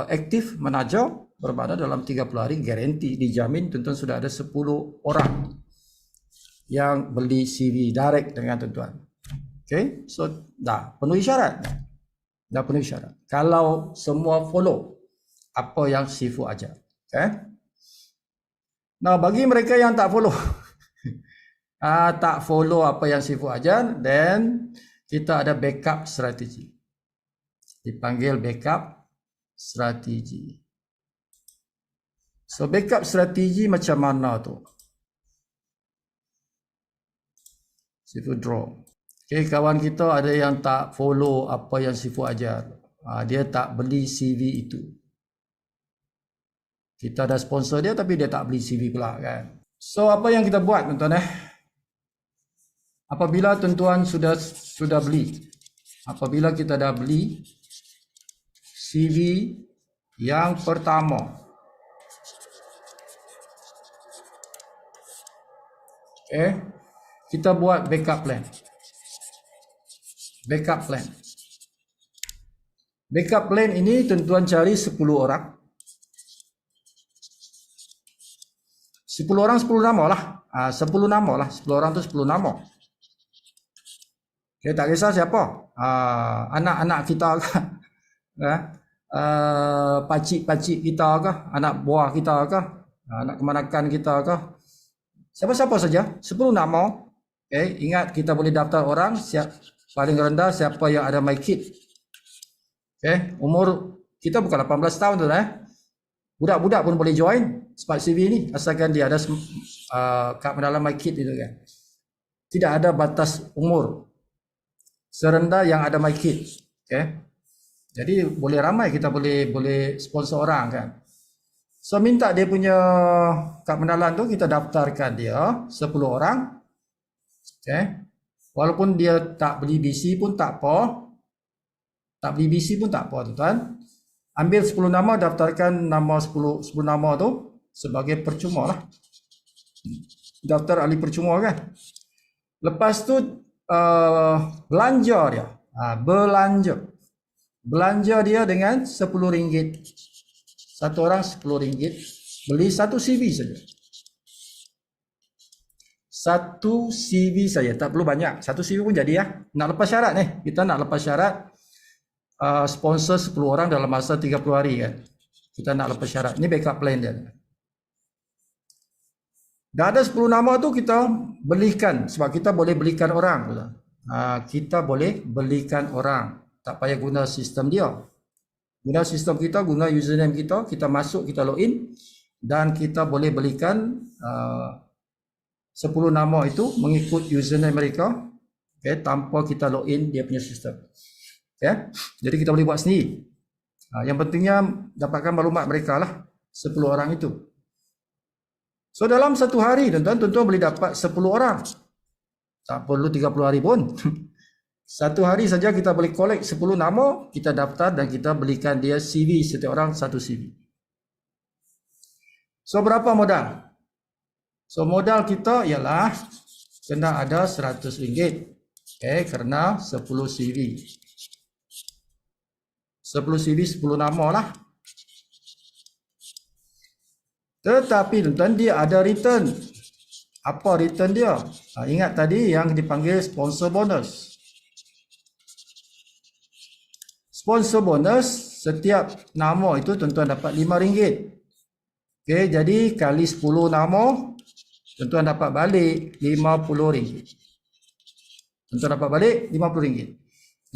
aktif menajar, bermakna dalam 30 hari garanti dijamin tuan-tuan sudah ada 10 orang yang beli CV direct dengan tuan-tuan. Okay, so dah penuhi syarat. Kalau semua follow apa yang Sifu ajar. Okay. Nah, bagi mereka yang tak follow, tak follow apa yang Sifu ajar, then kita ada backup strategi. Dipanggil backup strategi. So, backup strategi macam mana tu? Sifu draw. Okay, kawan kita ada yang tak follow apa yang Sifu ajar. Dia tak beli CV itu. Kita ada sponsor dia tapi dia tak beli CV pula kan. So, apa yang kita buat tuan-tuan Apabila tuan-tuan sudah beli. Apabila kita dah beli CV yang pertama. Okay. Kita buat backup plan. Backup plan. Backup plan ini tuan-tuan cari 10 orang. 10 orang 10 nama lah. 10 nama lah. 10 orang tu 10 nama. Okay, tak kisah siapa. Anak-anak kita ke. Pakcik-pakcik kita ke. Anak buah kita ke. Anak kemanakan kita ke. Siapa-siapa saja. 10 nama. Okay, ingat kita boleh daftar orang. Paling rendah siapa yang ada my kit. Okay, umur kita bukan 18 tahun tu budak-budak pun boleh join Smart CV ni asalkan dia ada kad pengenalan my kit itu kan. Tidak ada batas umur serendah yang ada my kit. Okay, jadi boleh ramai, kita boleh sponsor orang kan. So minta dia punya kad pengenalan tu, kita daftarkan dia 10 orang. Okay, walaupun dia tak beli BC pun tak apa. Tak beli BC pun tak apa tuan-tuan. Ambil 10 nama, daftarkan nama 10 nama tu sebagai percuma lah. Daftar ahli percuma kan. Lepas tu belanja dia. Belanja dia dengan RM10. Satu orang RM10. Beli satu CV saja. Satu CV saja, tak perlu banyak. Satu CV pun jadi ya. Nak lepas syarat ni. Kita nak lepas syarat. Sponsor 10 orang dalam masa 30 hari kan. Kita nak lepas syarat. Ini backup plan dia. Dah ada 10 nama tu kita belikan. Sebab kita boleh belikan orang. Kita boleh belikan orang. Tak payah guna sistem dia. Guna sistem kita, guna username kita. Kita masuk, kita login. Dan kita boleh belikan 10 nama itu mengikut username mereka. Okay, tanpa kita login dia punya sistem. Ya, jadi kita boleh buat sendiri. Yang pentingnya dapatkan maklumat mereka lah 10 orang itu. So dalam satu hari tuan-tuan boleh dapat 10 orang. Tak perlu 30 hari pun. Satu hari saja kita boleh collect 10 nama, kita daftar dan kita belikan dia CV, setiap orang satu CV. So berapa modal? So modal kita ialah kena ada RM100. Okay, kerana 10 CV. 10 CV 10 nama lah. Tetapi tuan-tuan dia ada return. Apa return dia? Ingat tadi yang dipanggil sponsor bonus. Sponsor bonus setiap nama itu tuan-tuan dapat RM5. Okay, jadi kali 10 nama tuan-tuan dapat balik RM50. Tuan-tuan dapat balik RM50.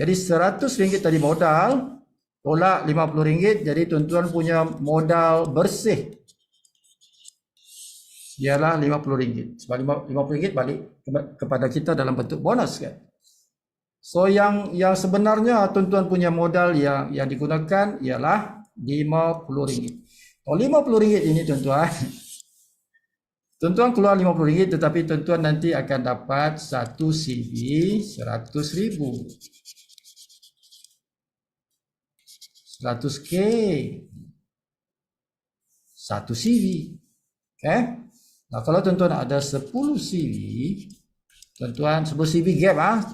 Jadi RM100 tadi modal. Tolak RM50, jadi tuan-tuan punya modal bersih ialah RM50. Sebab RM50 balik kepada kita dalam bentuk bonus kan. So yang sebenarnya tuan-tuan punya modal yang digunakan ialah RM50. Oh, RM50 ini tuan-tuan. Tuan-tuan keluar RM50 tetapi tuan-tuan nanti akan dapat satu CV RM100,000. 100K. Satu CV. Okay. Nah, kalau tuan-tuan ada 10 CV, tuan-tuan 10 CV gap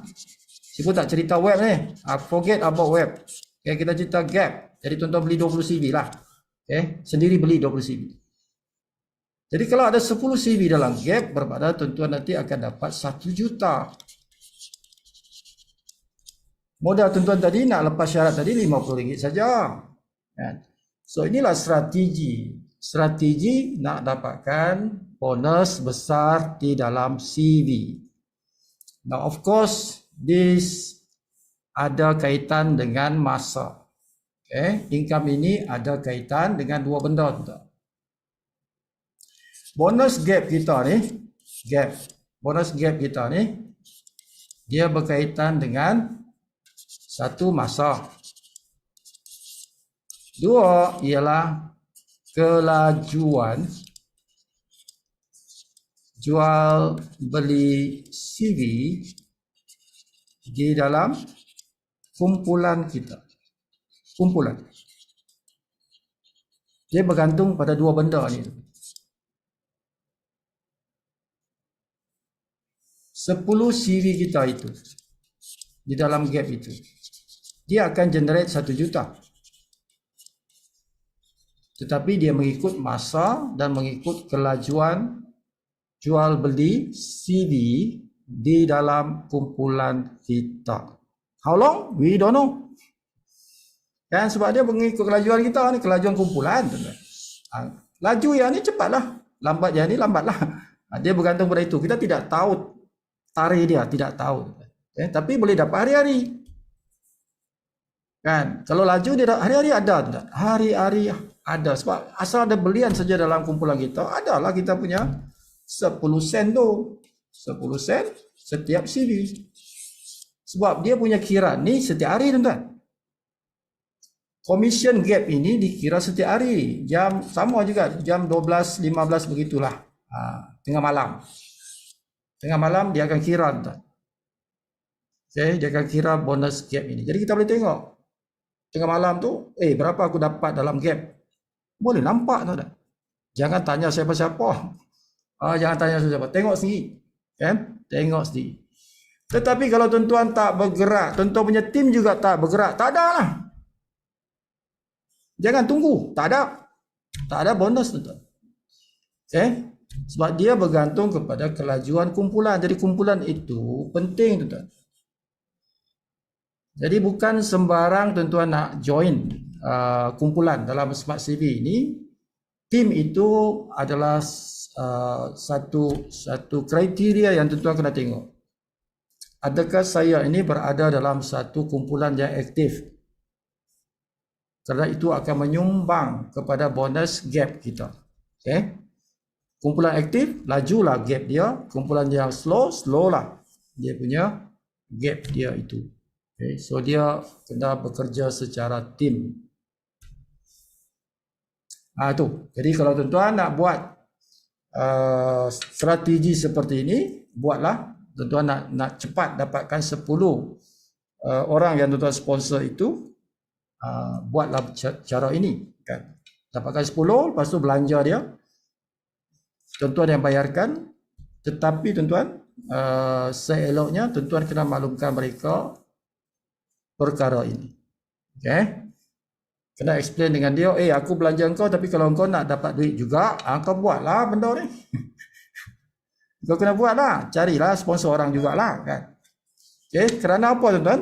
Siapa tak cerita web ni. Forget about web. Okay, kita cerita gap. Jadi tuan-tuan beli 20 CV lah. Okay, sendiri beli 20 CV. Jadi kalau ada 10 CV dalam gap, bermakna tuan-tuan nanti akan dapat 1 juta. Modal tuan-tuan tadi nak lepas syarat tadi RM50 saja. So inilah strategi strategi nak dapatkan bonus besar di dalam CV. Now of course this ada kaitan dengan masa. Income ini ada kaitan dengan dua benda tu. Bonus gap kita ni, bonus gap kita ni dia berkaitan dengan satu masa. Dua ialah kelajuan jual beli CV di dalam kumpulan kita. Kumpulan. Dia bergantung pada dua benda ni. 10 CV kita itu di dalam gap itu, dia akan generate 1 juta. Tetapi dia mengikut masa dan mengikut kelajuan jual beli CV di dalam kumpulan kita. How long? We don't know. Kan sebab dia mengikut kelajuan kita ni, kelajuan kumpulan. Laju yang ni cepatlah, lambat yang ni lambatlah. Dia bergantung pada itu. Kita tidak tahu tarikh dia, tidak tahu. Tapi boleh dapat hari-hari. Kan? Kalau laju dia hari-hari ada tak? Hari-hari ada. Sebab asal ada belian saja dalam kumpulan kita, adalah kita punya 10 sen tu. 10 sen setiap CV. Sebab dia punya kira ni setiap hari, tuan-tuan. Commission gap ini dikira setiap hari. Jam sama juga, jam 12, 15 begitulah. Tengah malam. Tengah malam dia akan kira, tuan. Dia akan kira bonus gap ini. Jadi kita boleh tengok tengah malam tu, berapa aku dapat dalam gap. Boleh nampak, tuan. Jangan tanya siapa-siapa. Jangan tanya siapa-siapa. Tengok sendiri. Kan? Tengok sendiri. Tetapi kalau tuan-tuan tak bergerak, tuan-tuan punya tim juga tak bergerak, tak ada lah. Jangan tunggu. Tak ada. Tak ada bonus, tuan-tuan. Sebab dia bergantung kepada kelajuan kumpulan. Jadi kumpulan itu penting, tuan-tuan. Jadi bukan sembarang tuan-tuan nak join kumpulan dalam Smart CV ini. Tim itu adalah satu kriteria yang tuan-tuan kena tengok. Adakah saya ini berada dalam satu kumpulan yang aktif? Kerana itu akan menyumbang kepada bonus gap kita. Kumpulan aktif, lajulah gap dia. Kumpulan yang slow, slow lah dia punya gap dia itu. So dia kena bekerja secara tim. Tu. Jadi kalau tuan-tuan nak buat strategi seperti ini, buatlah. Tuan-tuan nak cepat dapatkan 10 orang yang tuan-tuan sponsor itu, buatlah cara ini. Kan? Dapatkan 10, lepas tu belanja dia. Tuan-tuan yang bayarkan. Tetapi tuan-tuan, seeloknya tuan-tuan kena maklumkan mereka perkara ini. Kena explain dengan dia, aku belanja engkau, tapi kalau engkau nak dapat duit juga, kau buatlah benda ni. Kau kena buatlah, carilah sponsor orang jugalah, kan. Kerana apa, tuan-tuan?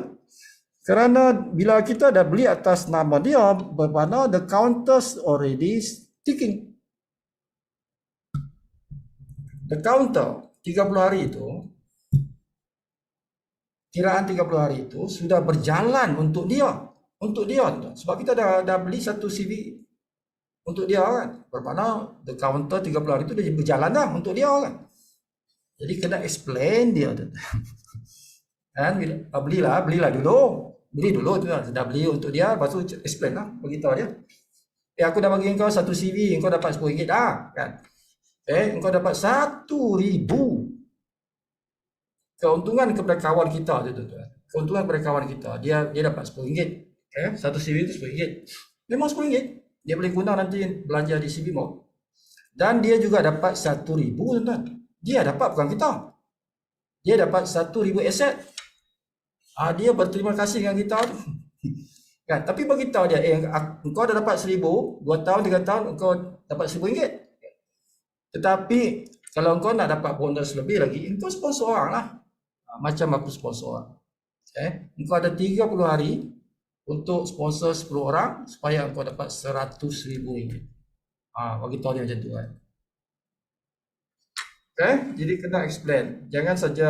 Kerana bila kita dah beli atas nama dia, bermakna the counters already ticking. The counter 30 hari itu, kiraan 30 hari itu sudah berjalan untuk dia. Untuk dia, sebab kita dah beli satu CV untuk dia, kan. Bermakna the counter 30 hari itu dah berjalan dah untuk dia, kan. Jadi kena explain dia, kan. Belilah dulu. Beli dulu tu, dah beli untuk dia, lepas tu explain lah, beritahu dia. Aku dah bagi engkau satu CV, engkau dapat RM10 dah, kan. Engkau dapat 1,000 keuntungan kepada kawan kita tu, tuan. Keuntungan kepada kawan kita, dia dapat RM10. Satu CV itu RM10. Memang RM10. Dia boleh guna nanti belanja di CV Mall. Dan dia juga dapat 1,000, tuan-tuan. Dia dapat, bukan kita. Dia dapat 1,000 aset. Dia berterima kasih dengan kita tu. Kan? Tapi beritahu dia, engkau dah dapat 1,000, 2 tahun, 3 tahun, engkau dapat RM1,000. Tetapi kalau engkau nak dapat bonus lebih lagi, engkau sponsor orang lah. Macam aku sponsor orang. Engkau ada 30 hari untuk sponsor 10 orang supaya engkau dapat RM100,000. Bagi tahu dia macam tu kan. Okay, jadi kena explain. Jangan saja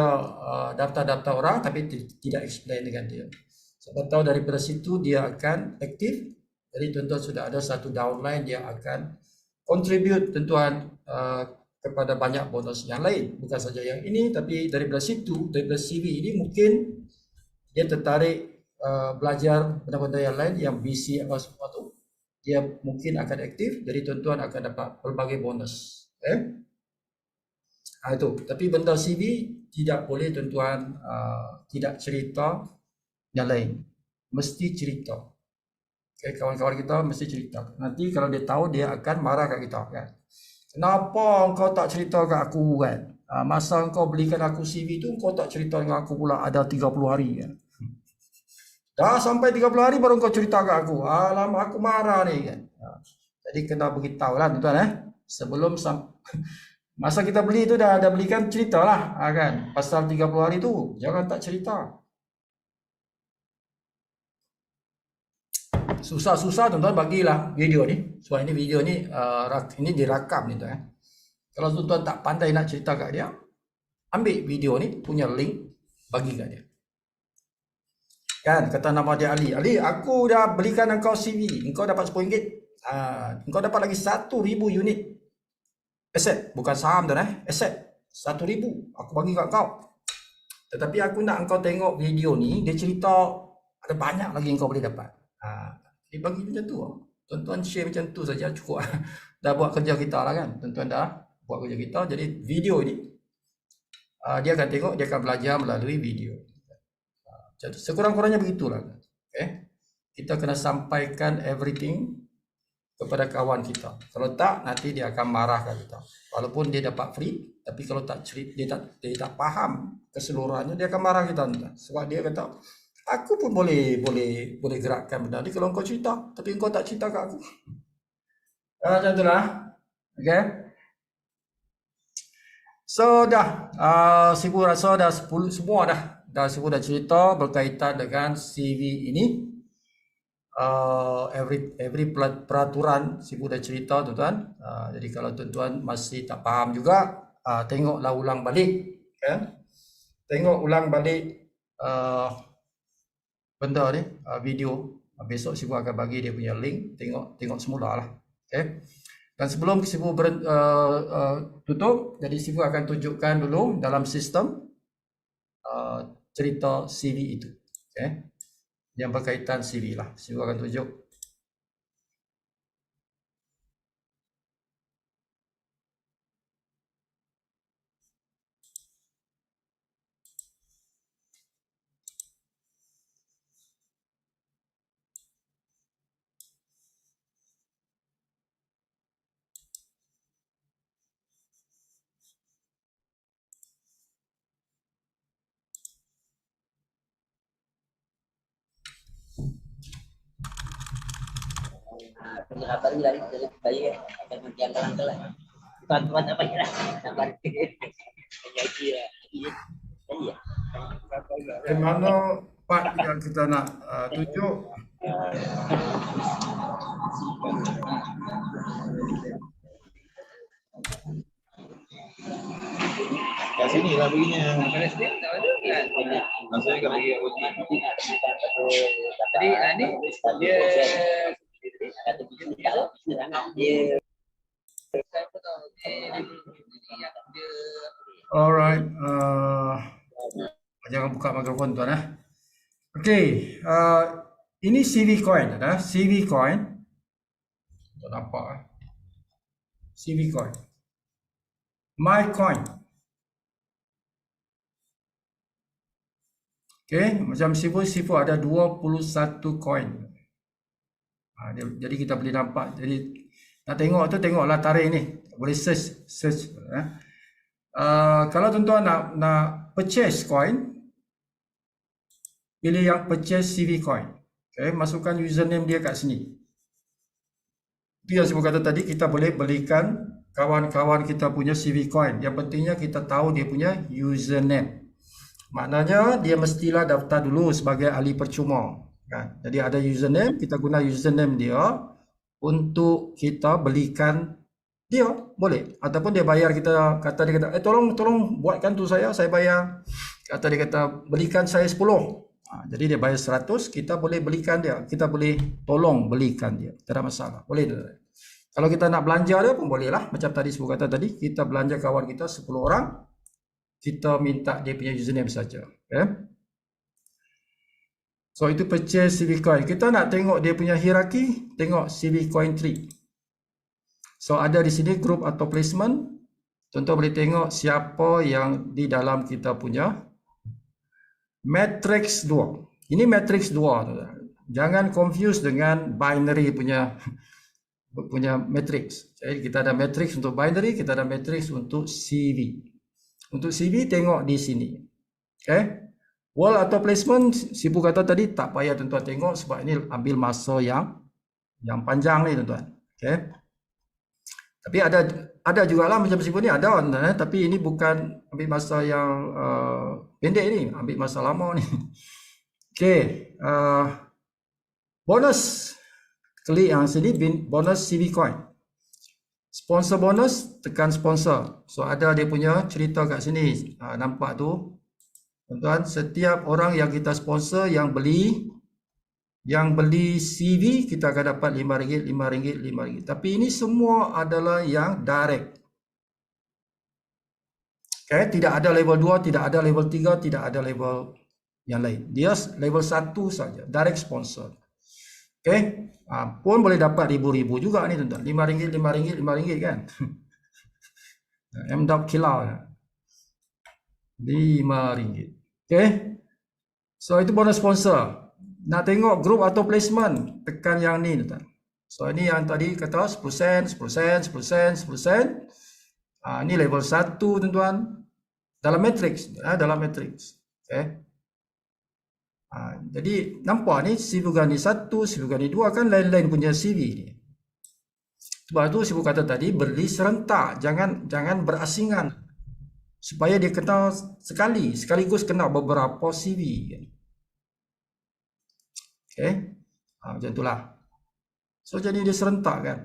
daftar-daftar orang tapi tidak explain dengan dia. Sebab tahu daripada situ dia akan aktif. Jadi tuan-tuan sudah ada satu downline, dia akan contribute tuan-tuan kepada banyak bonus yang lain. Bukan saja yang ini, tapi daripada situ, daripada CV ini mungkin dia tertarik belajar benda-benda yang lain yang BC apa semua tu. Dia mungkin akan aktif, jadi tuan-tuan akan dapat pelbagai bonus. Okay? Itu. Tapi benda CV tidak boleh tuan-tuan tidak cerita yang lain. Mesti cerita. Okay, kawan-kawan kita mesti cerita. Nanti kalau dia tahu, dia akan marah kat kita kan. Kenapa kau tak cerita kat aku kan? Masa kau belikan aku CV tu, kau tak cerita dengan aku pula ada 30 hari kan. Dah sampai 30 hari baru kau cerita kat aku. Alamak, aku marah ni kan. Jadi kena beritahu lah tuan-tuan sebelum masa kita beli tu dah belikan, ceritalah kan. Pasal 30 hari tu jangan tak cerita. Susah-susah tuan-tuan bagilah video ni. Sebab ini video ni ini dirakam ni tuan. Kalau tuan-tuan tak pandai nak cerita kat dia, ambil video ni punya link, bagi kat dia. Kan kata nama dia Ali. Ali, aku dah belikan engkau CV, engkau dapat RM10. Engkau dapat lagi 1,000 unit aset, bukan saham tu aset 1,000 aku bagi kat kau. Tetapi aku nak engkau tengok video ni, dia cerita ada banyak lagi engkau boleh dapat. Dia bagi macam tu. Tuan-tuan share macam tu saja cukup. Dah buat kerja kita lah kan. Tuan-tuan dah buat kerja kita. Jadi video ni dia akan tengok, dia akan belajar melalui video. Sekurang-kurangnya begitulah. Okay? Kita kena sampaikan everything kepada kawan kita. Kalau tak, nanti dia akan marah kat kita. Walaupun dia dapat free, tapi kalau tak dia tak faham keseluruhannya, dia akan marah kita. Sebab dia kata, aku pun boleh gerakkan benda ni kalau kau cerita, tapi kau tak cerita kat aku. Macam itulah. Okay. So dah, Sibu rasa dah 10 semua dah Sibu dah cerita berkaitan dengan CV ini. Every peraturan Sibu dah cerita tuan-tuan. Jadi kalau tuan-tuan masih tak faham juga, tengoklah ulang balik ya. Tengok ulang balik benda ni, video. Besok Sibu akan bagi dia punya link, tengok semula lah. Okay. Dan sebelum Sibu tutup, jadi Sibu akan tunjukkan dulu dalam sistem cerita CV itu. Okay. Yang berkaitan CV lah. Sibu akan tunjuk. Apa lagi dari bayi akan yang kalah. Tuan-tuan apa ya? Sabar. Jadi ya. Mana part yang kita nak tunjuk? Kat sini lah begini. Maksudnya kalau bagi tadi ni dia Alright, jangan buka mikrofon tuan Okay, ini CV coin CV coin. Tak nampak CV coin. My coin. Okay, macam Sifu ada 21 coin. Jadi kita boleh nampak. Jadi nak tengok tu, tengoklah tarikh ni. Boleh search. Kalau tuan-tuan nak purchase coin, pilih yang purchase CV coin. Okay, masukkan username dia kat sini. Itu yang saya kata tadi, kita boleh belikan kawan-kawan kita punya CV coin. Yang pentingnya kita tahu dia punya username. Maknanya dia mestilah daftar dulu sebagai ahli percuma. Kan? Jadi ada username, kita guna username dia. untuk kita belikan dia, boleh. Ataupun dia bayar kita, dia kata, tolong buatkan tu saya bayar. Kata dia kata, belikan saya 10. Jadi dia bayar 100, kita boleh belikan dia. Kita boleh tolong belikan dia. Tak ada masalah. Boleh. Kalau kita nak belanja dia pun boleh lah. Macam tadi Sibu kata tadi, kita belanja kawan kita 10 orang, kita minta dia punya username saja. Okay? So itu purchase CV coin. Kita nak tengok dia punya hierarki, tengok CV coin tree. So ada di sini group atau placement. Tuan-tuan boleh tengok siapa yang di dalam kita punya matrix 2. Ini matrix 2. Jangan confuse dengan binary punya matrix. Jadi kita ada matrix untuk binary, kita ada matrix untuk CV. Untuk CV tengok di sini. Okay? Wall atau placement, Sibu kata tadi tak payah tuan-tuan tengok sebab ini ambil masa yang panjang ni tuan-tuan. Okay? Tapi ada jugalah macam Sibu ni ada, tapi ini bukan ambil masa yang pendek ni, ambil masa lama ni. Okay, bonus, klik yang sini, bonus CV coin. Sponsor bonus, tekan sponsor. So ada dia punya cerita kat sini, nampak tu. Tuan-tuan, setiap orang yang kita sponsor yang beli CV, kita akan dapat RM5, RM5. Tapi ini semua adalah yang direct. Okay, tidak ada level 2, tidak ada level 3, tidak ada level yang lain. Dia level 1 saja, direct sponsor. Okay, pun boleh dapat ribu-ribu juga ni tuan-tuan. RM5 kan. MDOC kilau. RM5. Okay. So itu bonus sponsor. Nak tengok group atau placement, tekan yang ni tuan. So ini yang tadi kata 10%. Ini level 1 tuan-tuan. Dalam matrix, Okay. Jadi nampak ni CV gani 1, CV gani 2 kan lain-lain punya CV ni. Sebab tu Sibu kata tadi beli serentak, jangan berasingan. Supaya dia kena sekaligus kena beberapa CV. Okay. Macam itulah. So jadi dia serentak kan.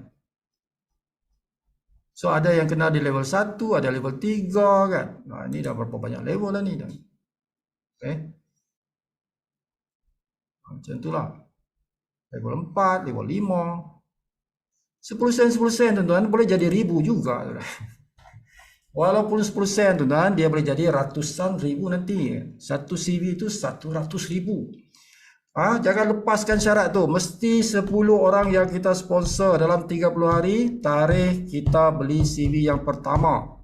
So ada yang kena di level 1, ada level 3 kan. Ini dah berapa banyak level lah ni dah. Okay. Macam itulah. Level 4, level 5. 10% tuan-tuan boleh jadi ribu juga. Walaupun 10% tuan-tuan, dia boleh jadi ratusan ribu nanti. Satu CV itu 100,000. Jangan lepaskan syarat tu. Mesti 10 orang yang kita sponsor dalam 30 hari, tarikh kita beli CV yang pertama.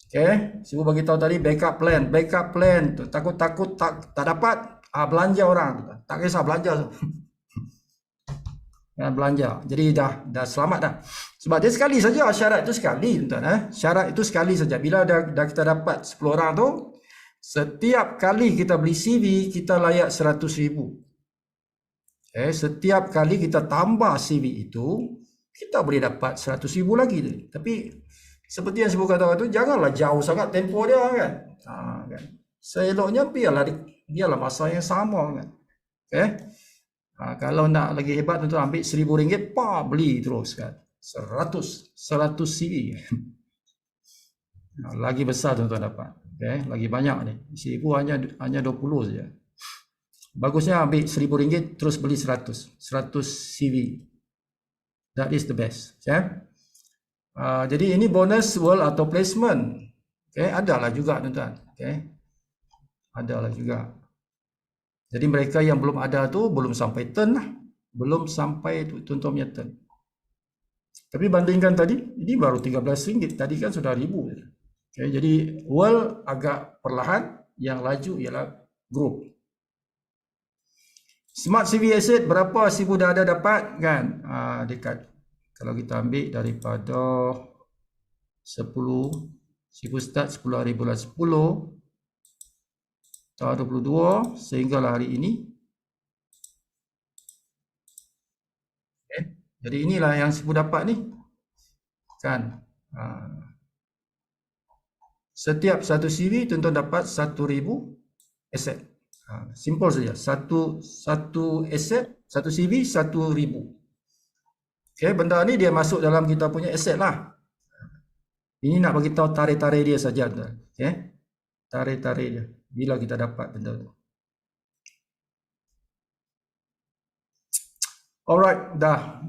Okay, Sibu bagi tahu tadi backup plan tu. Takut tak dapat, belanja orang. Tak kisah belanja. Belanja. Jadi dah selamat dah. Sebab dia sekali saja, syarat itu sekali tuan-tuan. Syarat itu sekali saja. Bila dah kita dapat 10 orang tu, setiap kali kita beli CV, kita layak 100,000. Setiap kali kita tambah CV itu, kita boleh dapat 100,000 lagi. Tapi seperti yang saya katakan tu, janganlah jauh sangat tempoh dia kan. Kan? Seeloknya biarlah masa yang sama kan. Kalau nak lagi hebat tu ambil RM1,000, beli terus kan. 100 CV. Lagi besar tuan-tuan dapat. Lagi banyak ni. RM1,000 hanya 20 saja. Bagusnya ambil RM1,000 terus beli 100 CV. That is the best. Jadi ini bonus world atau placement. Adalah juga tuan-tuan. Adalah juga. Jadi mereka yang belum ada tu belum sampai turn lah. Belum sampai tuan-tuan punya turn. Tapi bandingkan tadi, ini baru RM13. Tadi kan sudah RM1,000. Jadi world agak perlahan, yang laju ialah group. Smart CV asset berapa Sibu dah ada dapat kan? Dekat kalau kita ambil daripada 10, Sibu start 10 hari bulan 10 tahun 22 sehinggalah hari ini. Jadi inilah yang Sibu dapat ni. Kan? Setiap satu CV tuan-tuan dapat 1,000 aset. Simple saja. Satu aset, satu CV, 1,000. Okay, benda ni dia masuk dalam kita punya aset lah. Ini nak bagi tahu tarikh-tarikh dia saja. Okay, tarikh-tarikh dia. Bila kita dapat benda tu. Alright, dah.